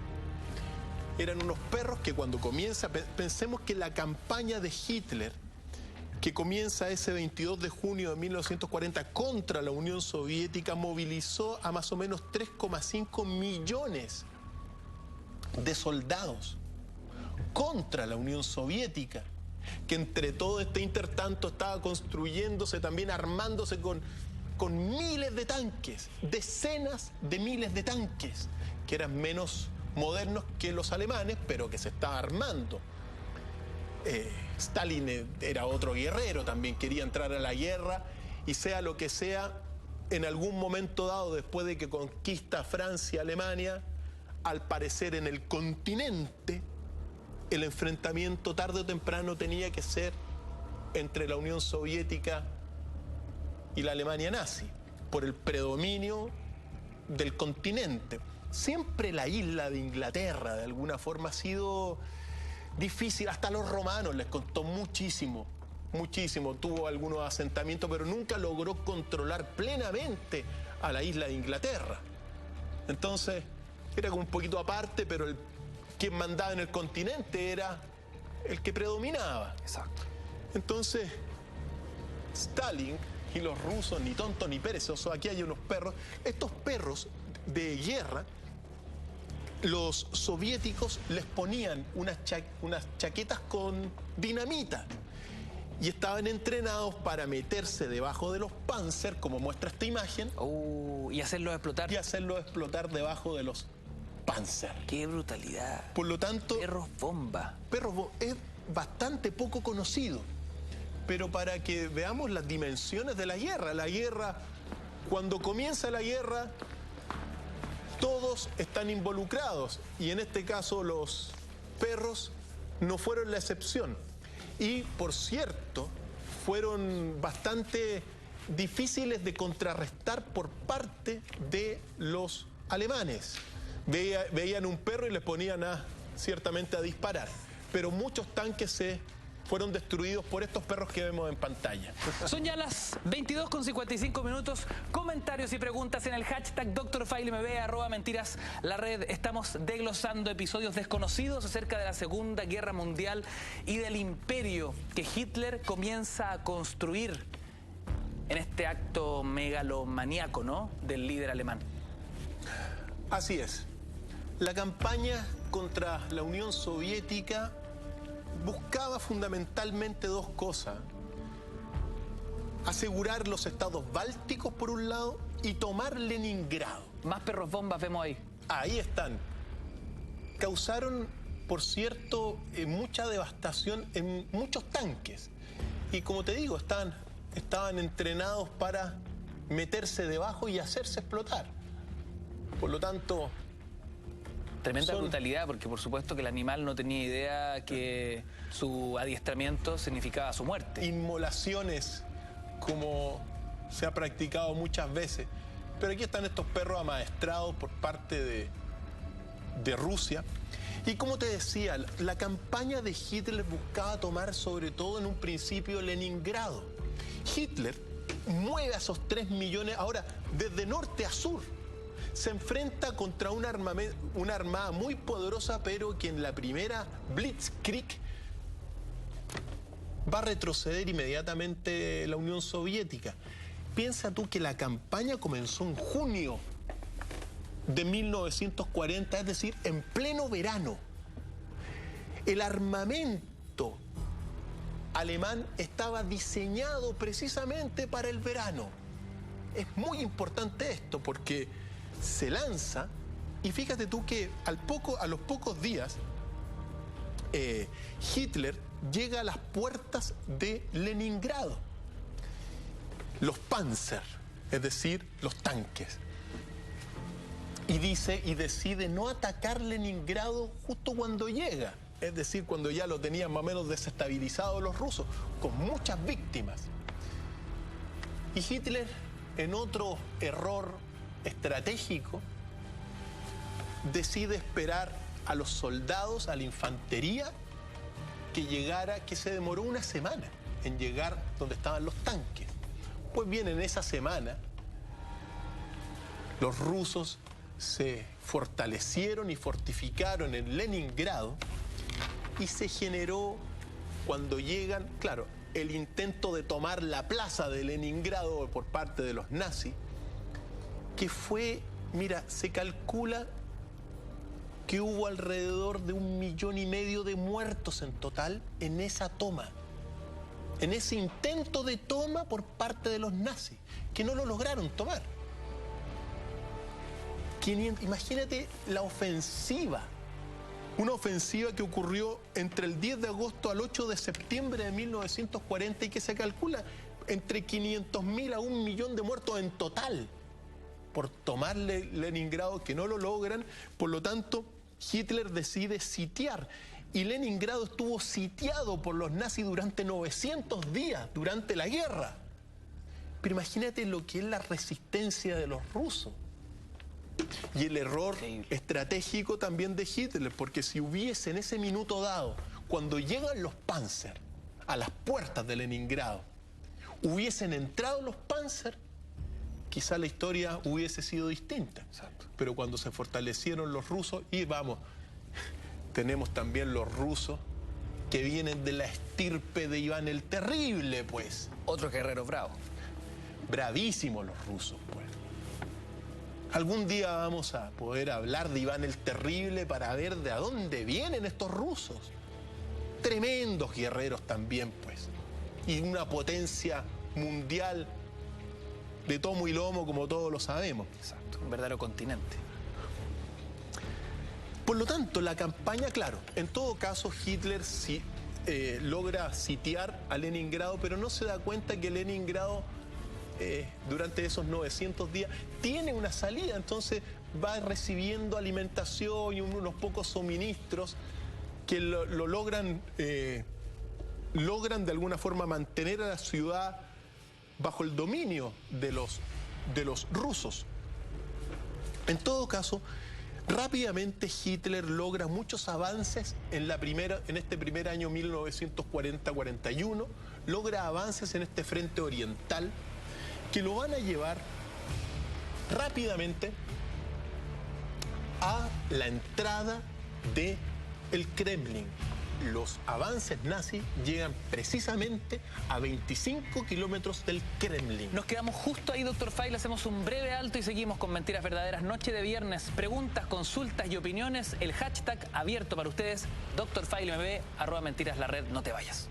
Eran unos perros que cuando comienza, pensemos que la campaña de Hitler, que comienza ese 22 de junio de 1940 contra la Unión Soviética, movilizó a más o menos 3,5 millones de soldados contra la Unión Soviética, que entre todo este intertanto estaba construyéndose, también armándose con miles de tanques, decenas de miles de tanques, que eran menos modernos que los alemanes, pero que se estaba armando. Stalin era otro guerrero, también quería entrar a la guerra, y sea lo que sea, en algún momento dado, después de que conquista Francia, Alemania, al parecer en el continente, el enfrentamiento tarde o temprano tenía que ser entre la Unión Soviética y la Alemania nazi, por el predominio del continente. Siempre la isla de Inglaterra, de alguna forma, ha sido difícil. Hasta a los romanos les costó muchísimo, muchísimo. Tuvo algunos asentamientos, pero nunca logró controlar plenamente a la isla de Inglaterra. Entonces, era como un poquito aparte, pero quien mandaba en el continente era el que predominaba. Exacto. Entonces, Stalin y los rusos, ni tontos ni perezosos, aquí hay unos perros. Estos perros de guerra, los soviéticos les ponían unas chaquetas con dinamita y estaban entrenados para meterse debajo de los Panzer, como muestra esta imagen. Y hacerlos explotar. Y hacerlos explotar debajo de los Panzer. ¡Qué brutalidad! Por lo tanto, perros bomba. Es bastante poco conocido, pero para que veamos las dimensiones de la guerra, cuando comienza la guerra, todos están involucrados, y en este caso los perros no fueron la excepción. Y, por cierto, fueron bastante difíciles de contrarrestar por parte de los alemanes. Veían un perro y les ponían ciertamente a disparar, pero muchos tanques fueron destruidos por estos perros que vemos en pantalla. Son ya las 22:55. Comentarios y preguntas en el hashtag #DrFaileMB, @mentiras la red. Estamos desglosando episodios desconocidos acerca de la Segunda Guerra Mundial y del imperio que Hitler comienza a construir en este acto megalomaníaco, ¿no?, del líder alemán. Así es. La campaña contra la Unión Soviética buscaba fundamentalmente dos cosas: asegurar los estados bálticos por un lado y tomar Leningrado. Más perros bombas vemos ahí. Ahí están. Causaron, por cierto, mucha devastación en muchos tanques. Y como te digo, estaban entrenados para meterse debajo y hacerse explotar. Por lo tanto, tremenda brutalidad, porque por supuesto que el animal no tenía idea que su adiestramiento significaba su muerte. Inmolaciones, como se ha practicado muchas veces. Pero aquí están estos perros amaestrados por parte de Rusia. Y como te decía, la campaña de Hitler buscaba tomar sobre todo en un principio Leningrado. Hitler mueve a esos 3 millones, ahora desde norte a sur. se enfrenta contra una armada muy poderosa, pero que en la primera Blitzkrieg va a retroceder inmediatamente la Unión Soviética. Piensa tú que la campaña comenzó en junio de 1940, es decir, en pleno verano. El armamento alemán estaba diseñado precisamente para el verano. Es muy importante esto porque se lanza y fíjate tú que a los pocos días Hitler llega a las puertas de Leningrado. Los Panzer, es decir, los tanques. Y decide no atacar Leningrado justo cuando llega. Es decir, cuando ya lo tenían más o menos desestabilizado los rusos, con muchas víctimas. Y Hitler, en otro error estratégico, decide esperar a los soldados, a la infantería, que se demoró una semana en llegar donde estaban los tanques. Pues bien, en esa semana, los rusos se fortalecieron y fortificaron en Leningrado y se generó, cuando llegan, claro, el intento de tomar la plaza de Leningrado por parte de los nazis, que fue, mira, se calcula que hubo alrededor de 1,5 millones de muertos en total en esa toma, en ese intento de toma por parte de los nazis, que no lo lograron tomar. Imagínate la ofensiva, una ofensiva que ocurrió entre el 10 de agosto al 8 de septiembre de 1940 y que se calcula entre 500.000 a 1 millón de muertos en total por tomar Leningrado, que no lo logran. Por lo tanto, Hitler decide sitiar y Leningrado estuvo sitiado por los nazis durante 900 días durante la guerra. Pero imagínate lo que es la resistencia de los rusos. Y el error estratégico también de Hitler, porque si hubiese en ese minuto dado, cuando llegan los Panzer a las puertas de Leningrado, hubiesen entrado los Panzer, quizá la historia hubiese sido distinta. Exacto. Pero cuando se fortalecieron los rusos, y vamos, tenemos también los rusos que vienen de la estirpe de Iván el Terrible, pues. Otro guerrero bravo. Bravísimos los rusos, pues. Algún día vamos a poder hablar de Iván el Terrible para ver de a dónde vienen estos rusos. Tremendos guerreros también, pues. Y una potencia mundial de tomo y lomo, como todos lo sabemos. Exacto, un verdadero continente. Por lo tanto, la campaña, claro, en todo caso Hitler logra sitiar a Leningrado, pero no se da cuenta que Leningrado durante esos 900 días tiene una salida, entonces va recibiendo alimentación y unos pocos suministros que logran de alguna forma mantener a la ciudad bajo el dominio de los rusos. En todo caso, rápidamente Hitler logra muchos avances en este primer año 1940-41, logra avances en este frente oriental que lo van a llevar rápidamente a la entrada del Kremlin. Los avances nazis llegan precisamente a 25 kilómetros del Kremlin. Nos quedamos justo ahí, doctor Feil, hacemos un breve alto y seguimos con Mentiras Verdaderas. Noche de viernes, preguntas, consultas y opiniones. El hashtag abierto para ustedes, Dr. Feil MB, @mentiras_la_red. No te vayas.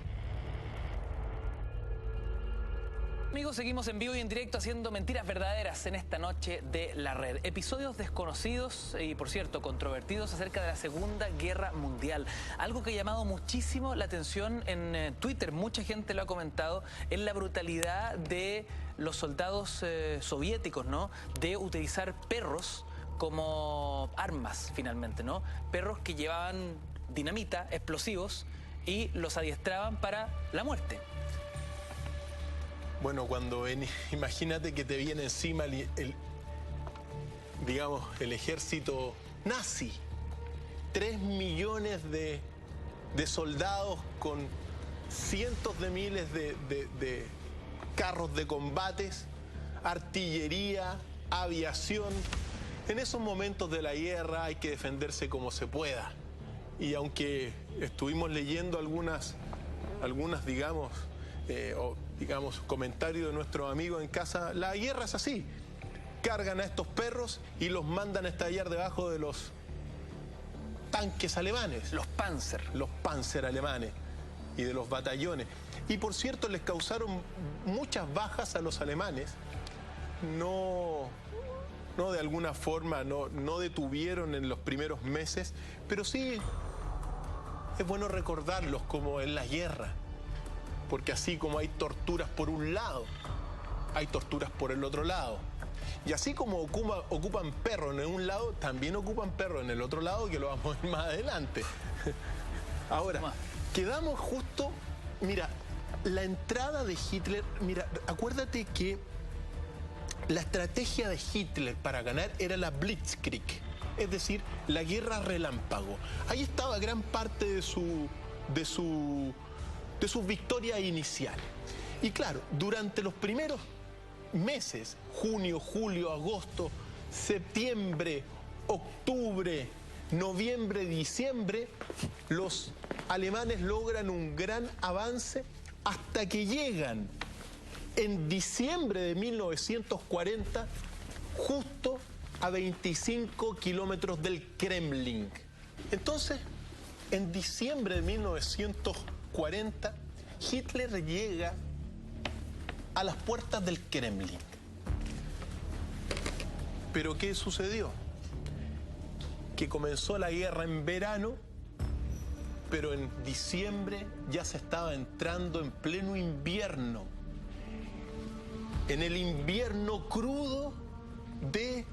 Amigos, seguimos en vivo y en directo haciendo Mentiras Verdaderas en esta noche de la red. Episodios desconocidos y, por cierto, controvertidos acerca de la Segunda Guerra Mundial. Algo que ha llamado muchísimo la atención en Twitter, mucha gente lo ha comentado, es la brutalidad de los soldados soviéticos, ¿no? De utilizar perros como armas, finalmente, ¿no? Perros que llevaban dinamita, explosivos, y los adiestraban para la muerte. Bueno, imagínate que te viene encima el ejército nazi. 3 millones de soldados con cientos de miles de carros de combates, artillería, aviación, En esos momentos de la guerra hay que defenderse como se pueda. Y aunque estuvimos leyendo algunas digamos, comentarios de nuestros amigos en casa, la guerra es así. Cargan a estos perros y los mandan a estallar debajo de los tanques alemanes. Los Panzer alemanes y de los batallones. Y por cierto, les causaron muchas bajas a los alemanes. No de alguna forma, no detuvieron en los primeros meses, pero sí es bueno recordarlos como en la guerra, porque así como hay torturas por un lado, hay torturas por el otro lado. Y así como ocupan perros en un lado, también ocupan perros en el otro lado, que lo vamos a ver más adelante. Ahora, quedamos justo, mira, la entrada de Hitler, mira, acuérdate que la estrategia de Hitler para ganar era la Blitzkrieg, es decir, la guerra relámpago. Ahí estaba gran parte de sus victorias iniciales. Y claro, durante los primeros meses, junio, julio, agosto, septiembre, octubre, noviembre, diciembre, los alemanes logran un gran avance hasta que llegan en diciembre de 1940 justo a 25 kilómetros del Kremlin. Entonces, en diciembre de 1940, Hitler llega a las puertas del Kremlin. ¿Pero qué sucedió? Que comenzó la guerra en verano, pero en diciembre ya se estaba entrando en pleno invierno. En el invierno crudo de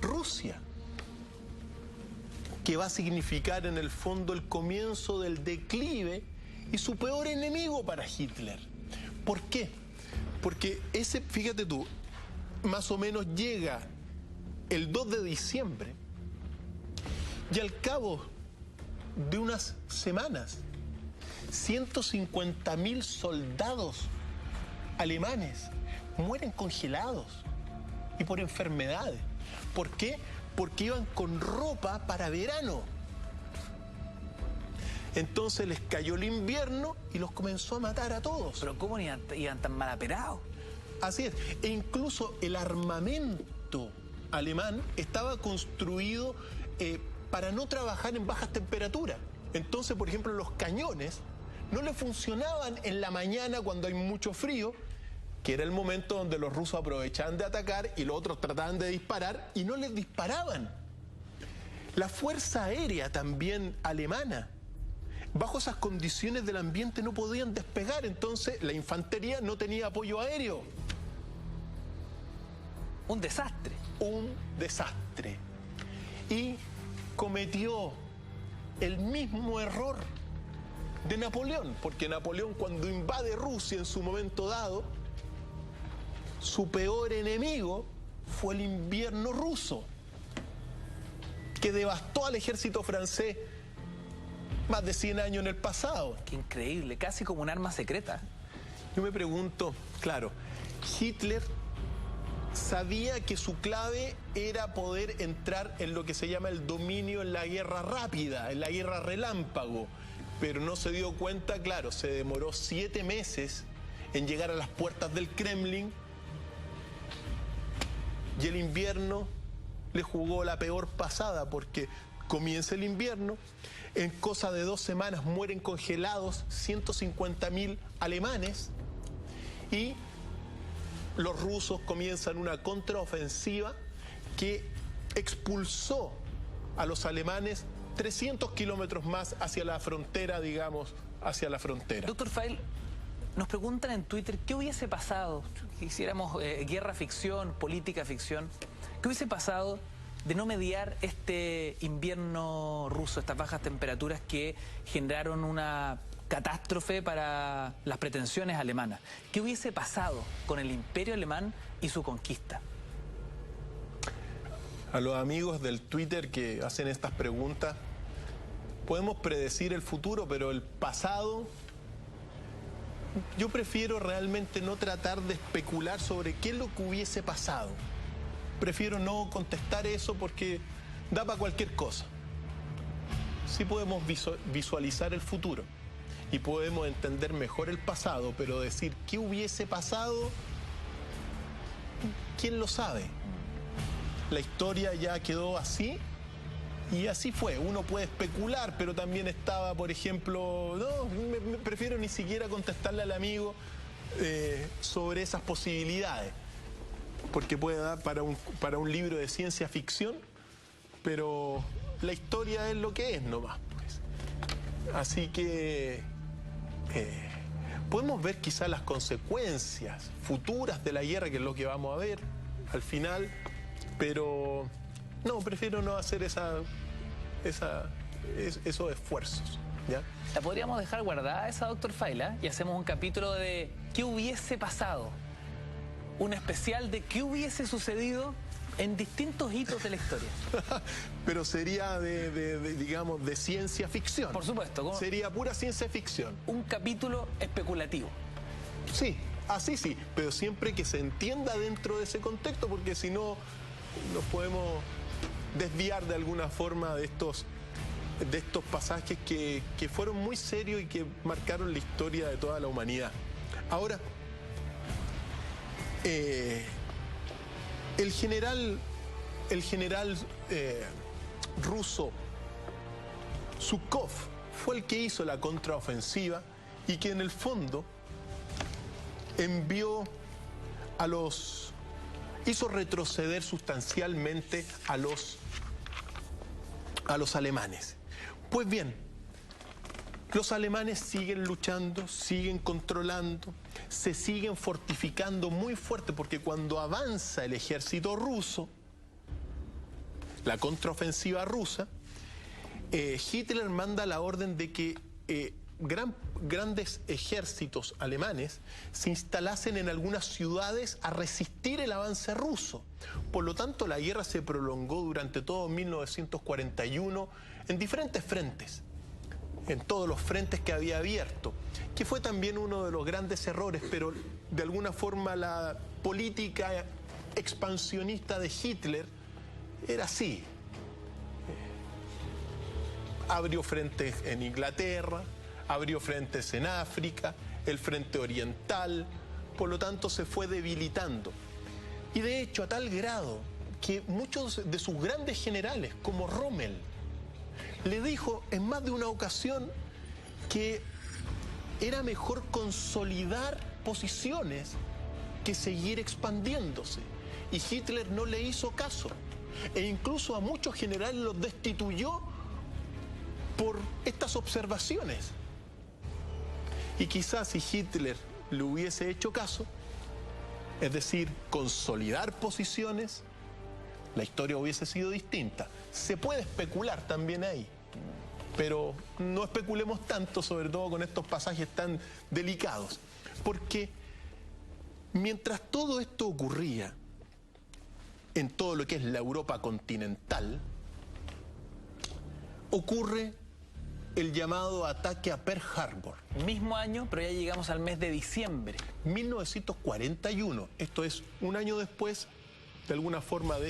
Rusia, que va a significar en el fondo el comienzo del declive y su peor enemigo para Hitler. ¿Por qué? Porque ese, fíjate tú, más o menos llega el 2 de diciembre y al cabo de unas semanas, 150.000 soldados alemanes mueren congelados y por enfermedades. ¿Por qué? Porque iban con ropa para verano. Entonces les cayó el invierno y los comenzó a matar a todos. Pero ¿cómo iban tan mal aperados? Así es. E incluso el armamento alemán estaba construido para no trabajar en bajas temperaturas. Entonces, por ejemplo, los cañones no le funcionaban en la mañana cuando hay mucho frío, que era el momento donde los rusos aprovechaban de atacar y los otros trataban de disparar y no les disparaban. La fuerza aérea también alemana, bajo esas condiciones del ambiente no podían despegar, entonces la infantería no tenía apoyo aéreo. Un desastre. Un desastre. Y cometió el mismo error de Napoleón, porque Napoleón cuando invade Rusia en su momento dado, su peor enemigo fue el invierno ruso, que devastó al ejército francés más de 100 años en el pasado. Qué increíble, casi como un arma secreta. Yo me pregunto, claro, Hitler sabía que su clave era poder entrar en lo que se llama el dominio en la guerra rápida, en la guerra relámpago, pero no se dio cuenta, claro, se demoró 7 meses en llegar a las puertas del Kremlin y el invierno le jugó la peor pasada porque comienza el invierno, en cosa de 2 semanas mueren congelados 150.000 alemanes y los rusos comienzan una contraofensiva que expulsó a los alemanes 300 kilómetros más hacia la frontera, digamos, hacia la frontera. Doctor Feil, nos preguntan en Twitter qué hubiese pasado, si hiciéramos guerra ficción, política ficción, qué hubiese pasado de no mediar este invierno ruso, estas bajas temperaturas que generaron una catástrofe para las pretensiones alemanas. ¿Qué hubiese pasado con el imperio alemán y su conquista? A los amigos del Twitter que hacen estas preguntas, podemos predecir el futuro, pero el pasado, yo prefiero realmente no tratar de especular sobre qué es lo que hubiese pasado. prefiero no contestar eso porque da para cualquier cosa. Sí podemos visualizar el futuro y podemos entender mejor el pasado, pero decir qué hubiese pasado, ¿quién lo sabe? La historia ya quedó así y así fue. Uno puede especular, pero también estaba, por ejemplo, no, prefiero ni siquiera contestarle al amigo sobre esas posibilidades, porque puede dar para un libro de ciencia ficción, pero la historia es lo que es nomás, pues. Así que podemos ver quizás las consecuencias futuras de la guerra, que es lo que vamos a ver al final, pero no, prefiero no hacer esos esfuerzos, ¿ya? La podríamos dejar guardada esa, doctor Faila, y hacemos un capítulo de ¿qué hubiese pasado? Un especial de qué hubiese sucedido en distintos hitos de la historia. Pero sería digamos, de ciencia ficción. Por supuesto. Sería pura ciencia ficción. Un capítulo especulativo. Sí, así sí, pero siempre que se entienda dentro de ese contexto, porque si no nos podemos desviar de alguna forma de estos pasajes que fueron muy serios y que marcaron la historia de toda la humanidad. Ahora, el general ruso Zhukov fue el que hizo la contraofensiva y que en el fondo hizo retroceder sustancialmente a los alemanes. Pues bien, los alemanes siguen luchando, siguen controlando, se siguen fortificando muy fuerte, porque cuando avanza el ejército ruso, la contraofensiva rusa, Hitler manda la orden de que grandes ejércitos alemanes se instalasen en algunas ciudades a resistir el avance ruso. Por lo tanto, la guerra se prolongó durante todo 1941 en diferentes frentes, en todos los frentes que había abierto, que fue también uno de los grandes errores, pero de alguna forma la política expansionista de Hitler era así. Abrió frentes en Inglaterra, abrió frentes en África, el frente oriental, por lo tanto se fue debilitando. Y de hecho a tal grado que muchos de sus grandes generales, como Rommel, le dijo en más de una ocasión que era mejor consolidar posiciones que seguir expandiéndose. Y Hitler no le hizo caso. E incluso a muchos generales los destituyó por estas observaciones. Y quizás si Hitler le hubiese hecho caso, es decir, consolidar posiciones, la historia hubiese sido distinta. Se puede especular también ahí, pero no especulemos tanto, sobre todo con estos pasajes tan delicados, porque mientras todo esto ocurría en todo lo que es la Europa continental, ocurre el llamado ataque a Pearl Harbor. Mismo año, pero ya llegamos al mes de diciembre. 1941, esto es un año después, de alguna forma, de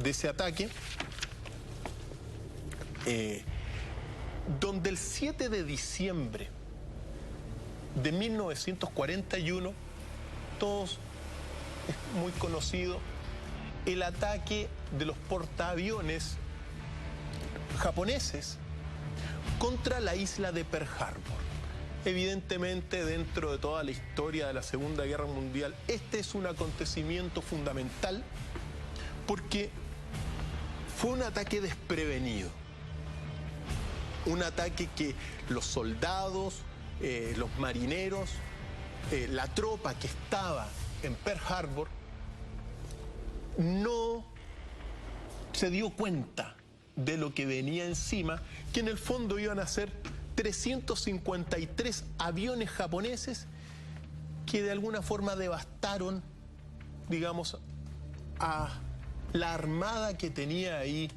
ese ataque, donde el 7 de diciembre de 1941, todos es muy conocido, el ataque de los portaaviones japoneses contra la isla de Pearl Harbor. Evidentemente, dentro de toda la historia de la Segunda Guerra Mundial, este es un acontecimiento fundamental porque fue un ataque desprevenido. Un ataque que los soldados, los marineros, la tropa que estaba en Pearl Harbor no se dio cuenta de lo que venía encima, que en el fondo iban a ser 353 aviones japoneses que de alguna forma devastaron, digamos, a la armada que tenía ahí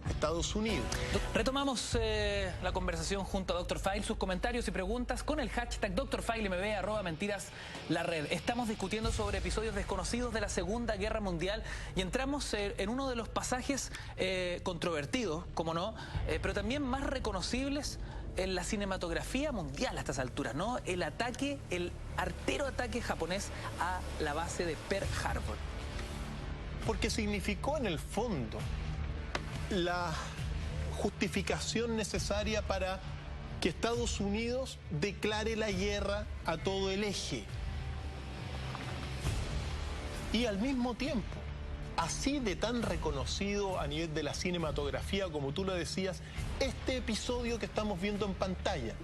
Estados Unidos. Retomamos la conversación junto a Dr. File, sus comentarios y preguntas con el hashtag DrFileMB, @mentiras_la_red. Estamos discutiendo sobre episodios desconocidos de la Segunda Guerra Mundial y entramos en uno de los pasajes controvertidos, como no, pero también más reconocibles en la cinematografía mundial a estas alturas, ¿no? El artero ataque japonés a la base de Pearl Harbor. Porque significó en el fondo la justificación necesaria para que Estados Unidos declare la guerra a todo el eje. Y al mismo tiempo, así de tan reconocido a nivel de la cinematografía, como tú lo decías, este episodio que estamos viendo en pantalla,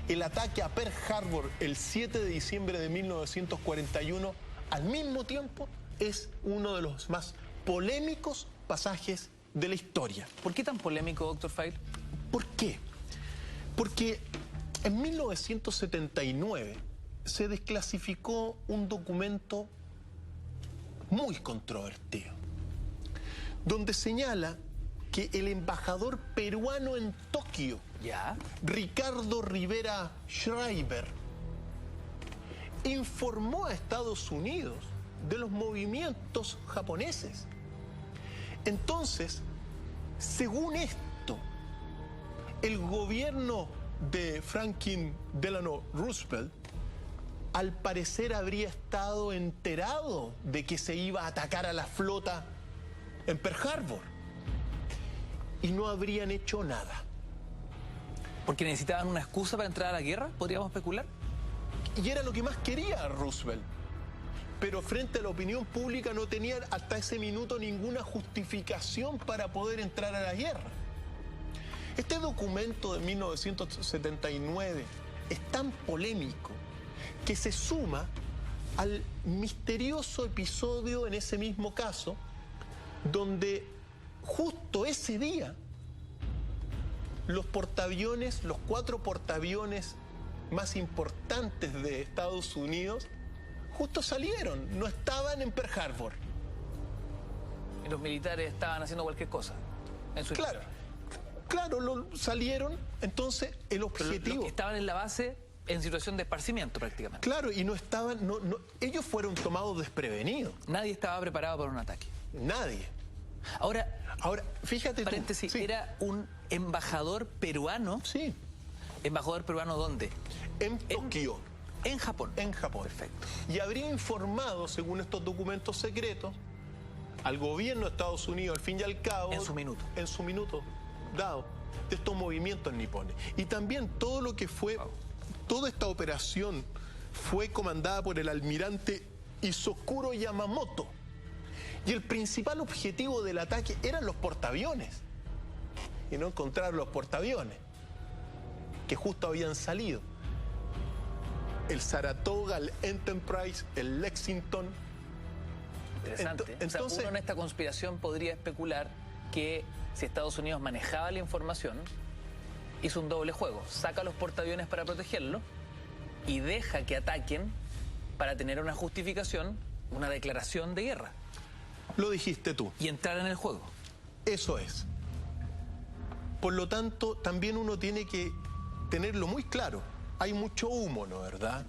el ataque a Pearl Harbor el 7 de diciembre de 1941, al mismo tiempo es uno de los más polémicos pasajes de la historia. ¿Por qué tan polémico, Dr. File? ¿Por qué? Porque en 1979 se desclasificó un documento muy controvertido, donde señala que el embajador peruano en Tokio, ¿Ya? Ricardo Rivera Schreiber, informó a Estados Unidos de los movimientos japoneses. Entonces, según esto, el gobierno de Franklin Delano Roosevelt, al parecer habría estado enterado de que se iba a atacar a la flota en Pearl Harbor y no habrían hecho nada. ¿Porque necesitaban una excusa para entrar a la guerra? ¿Podríamos especular? Y era lo que más quería Roosevelt. Pero frente a la opinión pública no tenían hasta ese minuto ninguna justificación para poder entrar a la guerra. Este documento de 1979 es tan polémico que se suma al misterioso episodio en ese mismo caso, donde justo ese día los portaaviones, los 4 portaaviones más importantes de Estados Unidos, justo salieron, no estaban en Pearl Harbor. Y los militares estaban haciendo cualquier cosa en su Claro, interior. claro, salieron, entonces el Pero objetivo... los que estaban en la base en situación de esparcimiento prácticamente. Claro, y no estaban, ellos fueron tomados desprevenidos. Nadie estaba preparado para un ataque. Nadie. Ahora, fíjate tú. paréntesis, Sí. era un embajador peruano. Sí, ¿Embajador peruano dónde? en Tokio, En Japón. en Japón. Perfecto. Y habría informado, según estos documentos secretos, al gobierno de Estados Unidos, al fin y al cabo... En su minuto. En su minuto dado, de estos movimientos nipones. Y también todo lo que fue... Toda esta operación fue comandada por el almirante Isokuro Yamamoto. Y el principal objetivo del ataque eran los portaaviones. Y no encontrar los portaaviones, que justo habían salido. El Saratoga, el Enterprise, el Lexington. Interesante. Entonces, o sea, uno en esta conspiración podría especular que si Estados Unidos manejaba la información, hizo un doble juego. Saca los portaaviones para protegerlo y deja que ataquen para tener una justificación, una declaración de guerra. lo dijiste tú. Y entrar en el juego. Eso es. Por lo tanto, también uno tiene que tenerlo muy claro. Hay mucho humo, ¿no es verdad?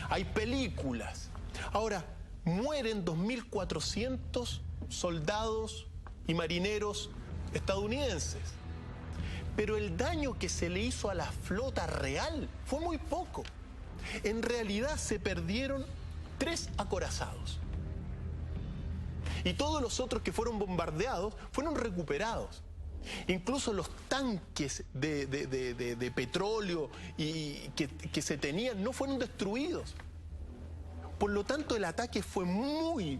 Hay películas. Ahora, mueren 2.400 soldados y marineros estadounidenses. Pero el daño que se le hizo a la flota real fue muy poco. En realidad se perdieron 3 acorazados. Y todos los otros que fueron bombardeados fueron recuperados. Incluso los tanques de petróleo que se tenían no fueron destruidos. Por lo tanto, el ataque fue muy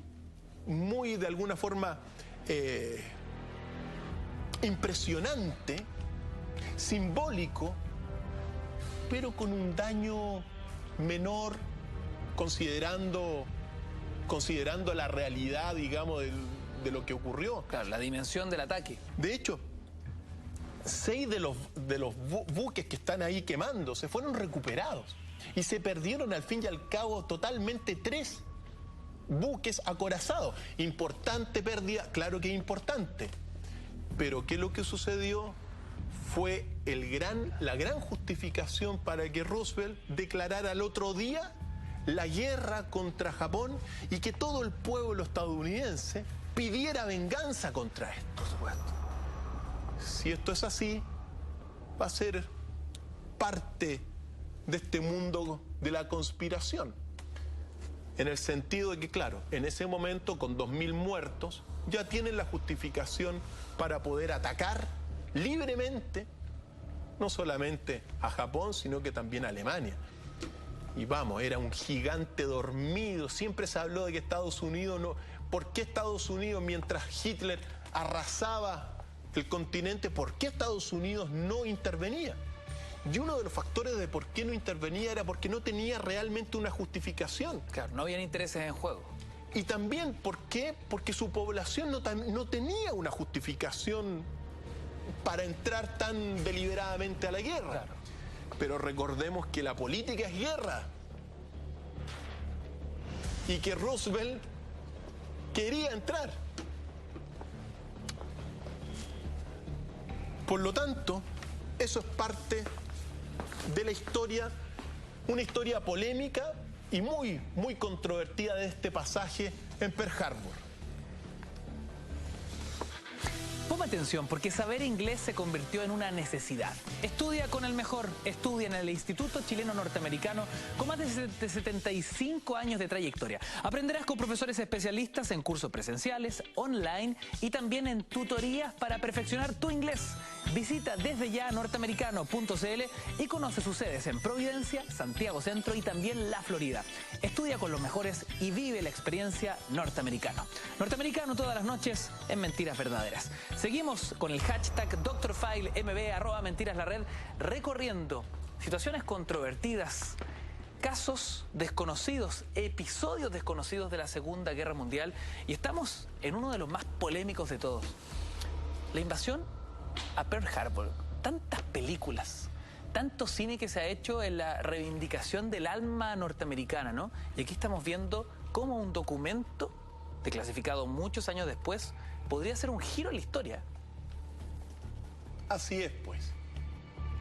de alguna forma impresionante, simbólico, pero con un daño menor considerando la realidad, digamos, de lo que ocurrió. Claro, la dimensión del ataque. De hecho, 6 de los buques que están ahí quemándose fueron recuperados y se perdieron al fin y al cabo totalmente 3 buques acorazados. Importante pérdida, claro que es importante, Pero ¿qué es lo que sucedió? Fue la gran justificación para que Roosevelt declarara al otro día la guerra contra Japón y que todo el pueblo estadounidense pidiera venganza contra esto. Por supuesto. Si esto es así, va a ser parte de este mundo de la conspiración. En el sentido de que, claro, en ese momento, con 2.000 muertos, ya tienen la justificación para poder atacar libremente, no solamente a Japón, sino que también a Alemania. Y vamos, era un gigante dormido. Siempre se habló de que Estados Unidos no... ¿Por qué Estados Unidos, mientras Hitler arrasaba el continente, por qué Estados Unidos no intervenía? Y uno de los factores de por qué no intervenía era porque no tenía realmente una justificación. Claro, no habían intereses en juego. Y también, ¿por qué? Porque su población no tenía una justificación para entrar tan deliberadamente a la guerra. Claro. Pero recordemos que la política es guerra. Y que Roosevelt quería entrar. Por lo tanto, eso es parte de la historia, una historia polémica y muy, muy controvertida de este pasaje en Pearl Harbor. Ponme atención, porque saber inglés se convirtió en una necesidad. Estudia con el mejor. Estudia en el Instituto Chileno Norteamericano con más de 75 años de trayectoria. Aprenderás con profesores especialistas en cursos presenciales, online y también en tutorías para perfeccionar tu inglés. Visita desde ya norteamericano.cl y conoce sus sedes en Providencia, Santiago Centro y también La Florida. Estudia con los mejores y vive la experiencia norteamericano. Norteamericano todas las noches en Mentiras Verdaderas. Seguimos con el hashtag DrFileMB, @mentiras_la_red, recorriendo situaciones controvertidas, casos desconocidos, episodios desconocidos de la Segunda Guerra Mundial, y estamos en uno de los más polémicos de todos. La invasión a Pearl Harbor. Tantas películas, tanto cine que se ha hecho en la reivindicación del alma norteamericana, ¿no? Y aquí estamos viendo cómo un documento declasificado muchos años después podría ser un giro en la historia. Así es, pues.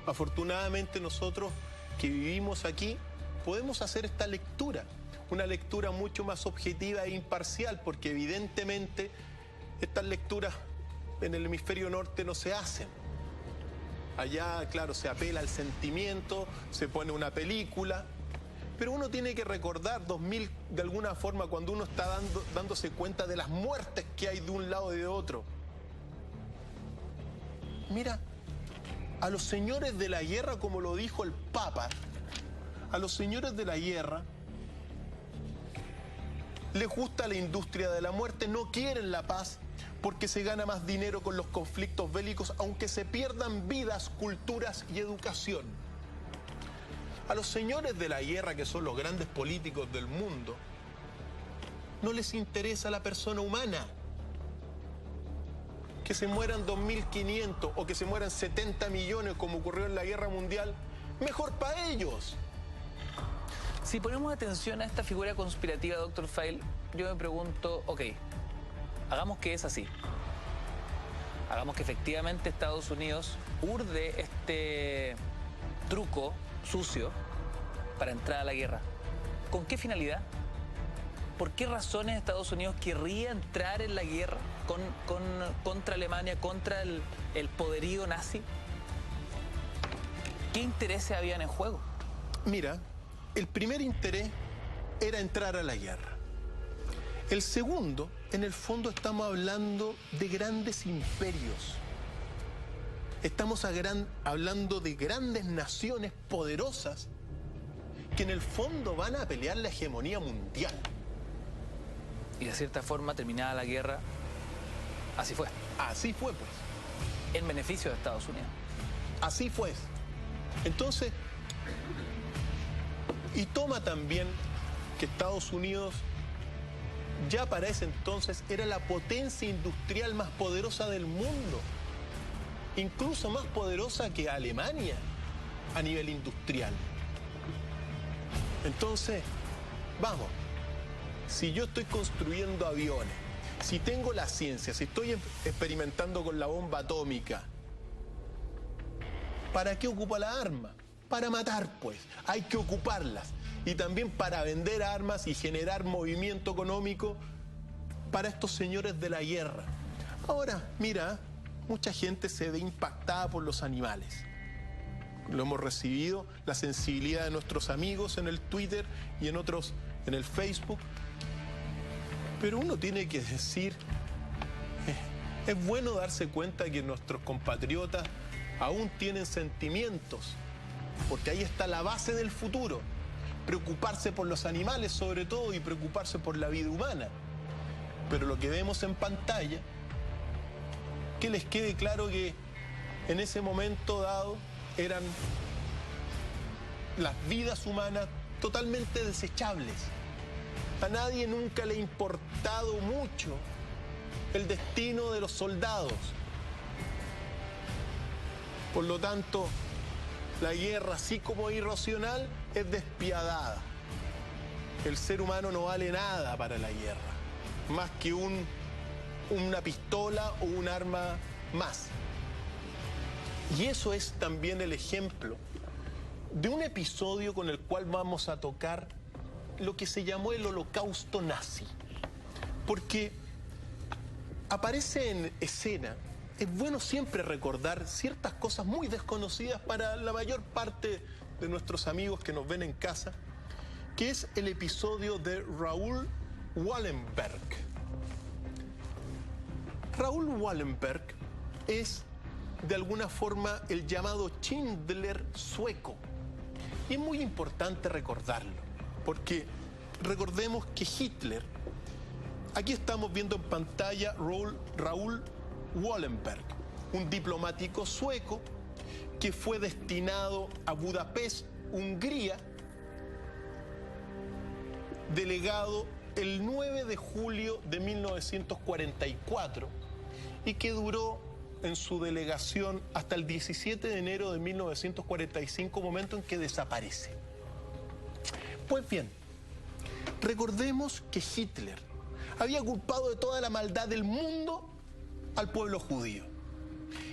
Afortunadamente nosotros que vivimos aquí podemos hacer esta lectura, una lectura mucho más objetiva e imparcial, porque evidentemente estas lecturas en el hemisferio norte no se hacen. Allá, claro, se apela al sentimiento, se pone una película, pero uno tiene que recordar 2000 de alguna forma cuando uno está dándose cuenta de las muertes que hay de un lado y de otro. Mira, a los señores de la guerra, como lo dijo el Papa, a los señores de la guerra les gusta la industria de la muerte, no quieren la paz porque se gana más dinero con los conflictos bélicos, aunque se pierdan vidas, culturas y educación. A los señores de la guerra, que son los grandes políticos del mundo, no les interesa la persona humana. Que se mueran 2.500 o que se mueran 70 millones como ocurrió en la Guerra Mundial, mejor para ellos. Si ponemos atención a esta figura conspirativa, Dr. File, yo me pregunto, ok, hagamos que es así. Hagamos que efectivamente Estados Unidos urde este truco sucio para entrar a la guerra. ¿Con qué finalidad? ¿Por qué razones Estados Unidos querría entrar en la guerra contra Alemania, contra el poderío nazi? ¿Qué intereses habían en juego? Mira, el primer interés era entrar a la guerra. El segundo, en el fondo estamos hablando de grandes imperios. Estamos hablando de grandes naciones poderosas que en el fondo van a pelear la hegemonía mundial. Y de cierta forma, terminada la guerra, así fue. Así fue, pues. En beneficio de Estados Unidos. Así fue. Entonces, y toma también que Estados Unidos ya para ese entonces era la potencia industrial más poderosa del mundo, incluso más poderosa que Alemania a nivel industrial. Entonces, vamos, si yo estoy construyendo aviones, Si tengo la ciencia, si estoy experimentando con la bomba atómica, ¿para qué ocupa la arma? Para matar, pues. Hay que ocuparlas. Y también para vender armas y generar movimiento económico para estos señores de la guerra. Ahora, mira, mucha gente se ve impactada por los animales. Lo hemos recibido, la sensibilidad de nuestros amigos en el Twitter y en otros, en el Facebook. Pero uno tiene que decir, es bueno darse cuenta que nuestros compatriotas aún tienen sentimientos, porque ahí está la base del futuro. Preocuparse por los animales sobre todo y preocuparse por la vida humana. Pero lo que vemos en pantalla, que les quede claro que en ese momento dado eran las vidas humanas totalmente desechables. A nadie nunca le ha importado mucho el destino de los soldados. Por lo tanto, la guerra, así como irracional, es despiadada. El ser humano no vale nada para la guerra, más que una pistola o un arma más. Y eso es también el ejemplo de un episodio con el cual vamos a tocar lo que se llamó el Holocausto nazi. Porque aparece en escena, es bueno siempre recordar ciertas cosas muy desconocidas para la mayor parte de nuestros amigos que nos ven en casa, que es el episodio de Raoul Wallenberg. Raoul Wallenberg es de alguna forma el llamado Schindler sueco. Y es muy importante recordarlo, porque recordemos que Hitler, aquí estamos viendo en pantalla Raoul Wallenberg, un diplomático sueco que fue destinado a Budapest, Hungría, delegado el 9 de julio de 1944 y que duró en su delegación hasta el 17 de enero de 1945, momento en que desaparece. Pues bien, recordemos que Hitler había culpado de toda la maldad del mundo al pueblo judío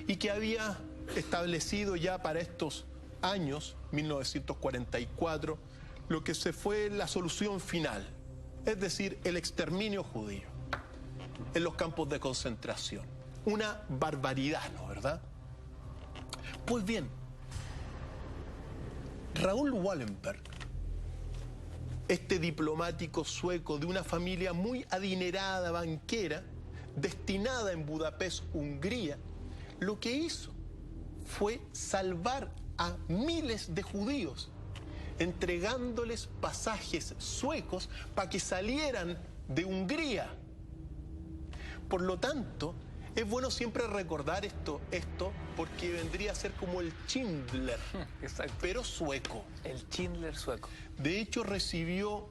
y que había establecido ya para estos años, 1944, lo que se fue la solución final, es decir, el exterminio judío en los campos de concentración. Una barbaridad, ¿no? ¿Verdad? Pues bien, Raoul Wallenberg, este diplomático sueco de una familia muy adinerada, banquera, destinada en Budapest, Hungría, lo que hizo fue salvar a miles de judíos, entregándoles pasajes suecos para que salieran de Hungría. Por lo tanto, es bueno siempre recordar esto porque vendría a ser como el Schindler, exacto, pero sueco. El Schindler sueco. De hecho, recibió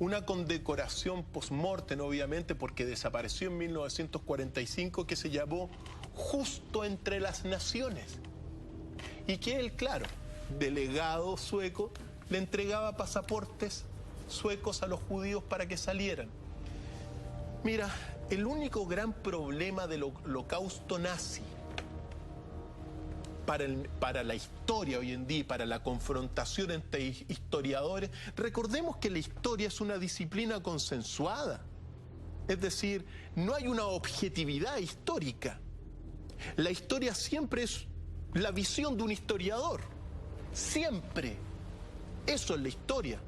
una condecoración post-mortem, obviamente, porque desapareció en 1945, que se llamó Justo entre las Naciones. Y que él, claro, delegado sueco, le entregaba pasaportes suecos a los judíos para que salieran. Mira, el único gran problema del holocausto nazi para la historia hoy en día, para la confrontación entre historiadores, recordemos que la historia es una disciplina consensuada. Es decir, no hay una objetividad histórica. La historia siempre es la visión de un historiador. Siempre. Eso es la historia.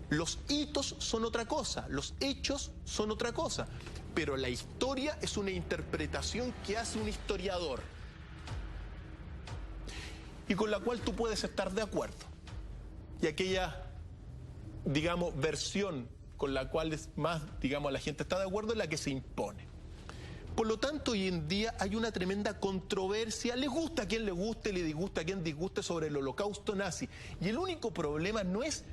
Los hitos son otra cosa, los hechos son otra cosa, pero la historia es una interpretación que hace un historiador y con la cual tú puedes estar de acuerdo. Y aquella, digamos, versión con la cual es más, digamos, la gente está de acuerdo es la que se impone. Por lo tanto, hoy en día hay una tremenda controversia, le gusta a quien le guste, le disgusta a quien disguste sobre el holocausto nazi. Y el único problema no es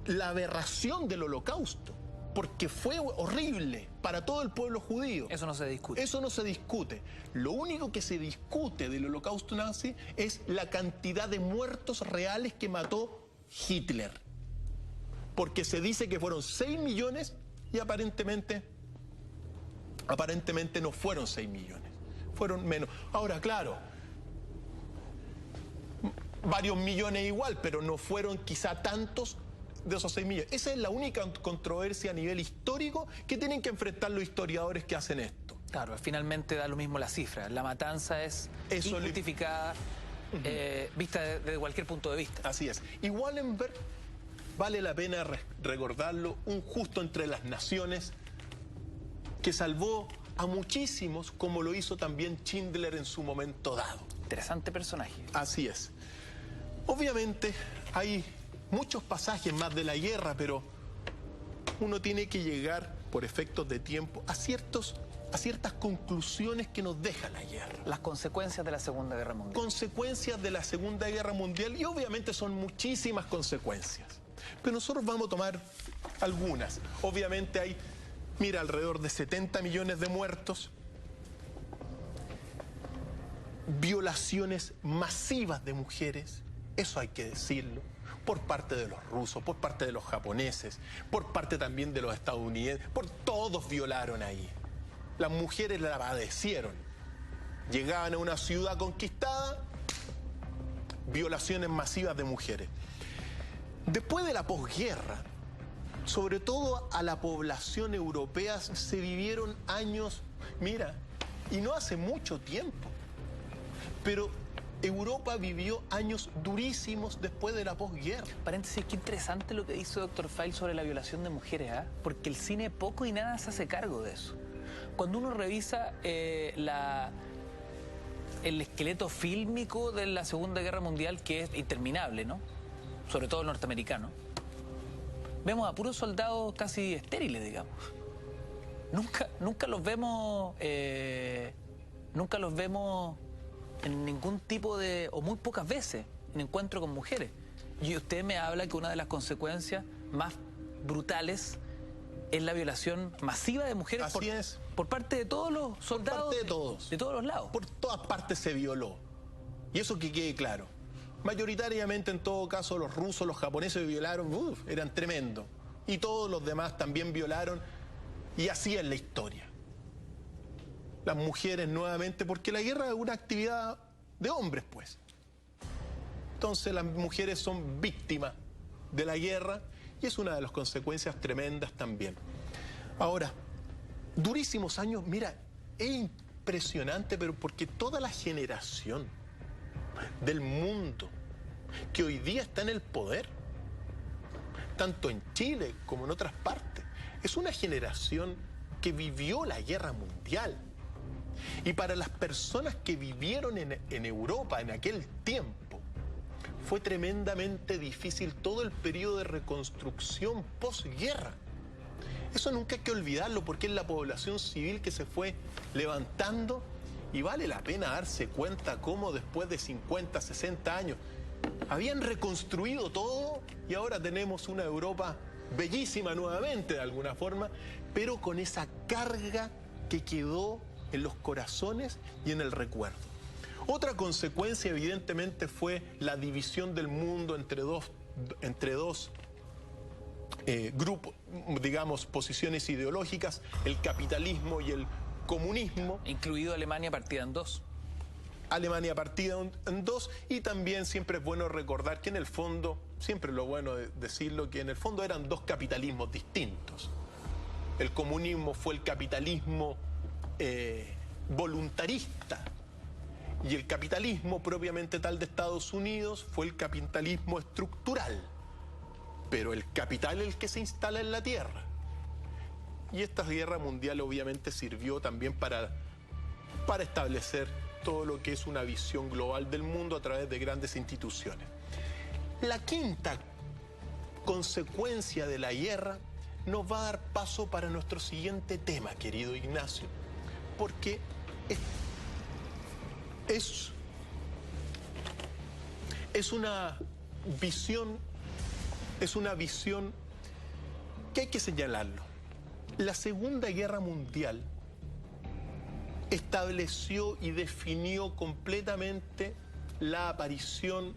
la aberración del holocausto, porque fue horrible para todo el pueblo judío. Eso no se discute. Eso no se discute. Lo único que se discute del holocausto nazi es la cantidad de muertos reales que mató Hitler. Porque se dice que fueron 6 millones y aparentemente Aparentemente no fueron 6 millones, fueron menos. Ahora, claro, varios millones igual, pero no fueron quizá tantos de esos 6 millones. Esa es la única controversia a nivel histórico que tienen que enfrentar los historiadores que hacen esto. Claro, finalmente da lo mismo la cifra. La matanza es injustificada, vista desde cualquier punto de vista. Así es. Y Wallenberg, vale la pena recordarlo, un justo entre las naciones que salvó a muchísimos, como lo hizo también Schindler en su momento dado. Interesante personaje. Así es. Obviamente hay muchos pasajes más de la guerra, pero uno tiene que llegar, por efectos de tiempo, a ciertas conclusiones que nos deja la guerra. Las consecuencias de la Segunda Guerra Mundial. Consecuencias de la Segunda Guerra Mundial, y obviamente son muchísimas consecuencias. Pero nosotros vamos a tomar algunas. Obviamente hay, mira, alrededor de 70 millones de muertos, violaciones masivas de mujeres, eso hay que decirlo, por parte de los rusos, por parte de los japoneses, por parte también de los estadounidenses, por todos violaron ahí. Las mujeres la padecieron. Llegaban a una ciudad conquistada, violaciones masivas de mujeres. Después de la posguerra, sobre todo a la población europea, se vivieron años, mira, y no hace mucho tiempo, pero Europa vivió años durísimos después de la posguerra. Paréntesis, qué interesante lo que dice Dr. File sobre la violación de mujeres, ¿eh? Porque el cine poco y nada se hace cargo de eso. Cuando uno revisa el esqueleto fílmico de la Segunda Guerra Mundial, que es interminable, ¿no? Sobre todo el norteamericano, vemos a puros soldados casi estériles, digamos. Nunca los vemos en ningún tipo de, o muy pocas veces, en encuentro con mujeres. Y usted me habla que una de las consecuencias más brutales es la violación masiva de mujeres por parte de todos los soldados, por parte de todos, de todos los lados. Por todas partes se violó. Y eso que quede claro. Mayoritariamente, en todo caso, los rusos, los japoneses violaron, eran tremendos. Y todos los demás también violaron, y así es la historia. Las mujeres nuevamente, porque la guerra es una actividad de hombres, pues. Entonces las mujeres son víctimas de la guerra, y es una de las consecuencias tremendas también. Ahora, durísimos años, mira, es impresionante, pero porque toda la generación del mundo que hoy día está en el poder, tanto en Chile como en otras partes, es una generación que vivió la guerra mundial. Y para las personas que vivieron en Europa en aquel tiempo, fue tremendamente difícil todo el periodo de reconstrucción posguerra. Eso nunca hay que olvidarlo, porque es la población civil que se fue levantando, y vale la pena darse cuenta cómo después de 50, 60 años habían reconstruido todo, y ahora tenemos una Europa bellísima nuevamente de alguna forma, pero con esa carga que quedó en los corazones y en el recuerdo. Otra consecuencia evidentemente fue la división del mundo entre dos grupos, digamos, posiciones ideológicas, el capitalismo y el comunismo. Incluido Alemania partida en dos. Alemania partida en dos, y también siempre es bueno recordar que en el fondo, siempre es lo bueno decirlo, que en el fondo eran dos capitalismos distintos. El comunismo fue el capitalismo voluntarista, y el capitalismo propiamente tal de Estados Unidos fue el capitalismo estructural, pero el capital es el que se instala en la tierra. Y esta guerra mundial obviamente sirvió también para establecer todo lo que es una visión global del mundo a través de grandes instituciones. La quinta consecuencia de la guerra nos va a dar paso para nuestro siguiente tema, querido Ignacio, porque es una visión que hay que señalarlo. La Segunda Guerra Mundial estableció y definió completamente la aparición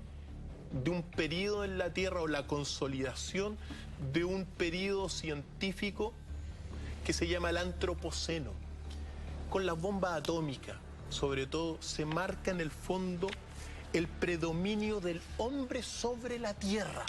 de un periodo en la Tierra, o la consolidación de un periodo científico que se llama el Antropoceno. con la bomba atómica, sobre todo, se marca en el fondo el predominio del hombre sobre la tierra.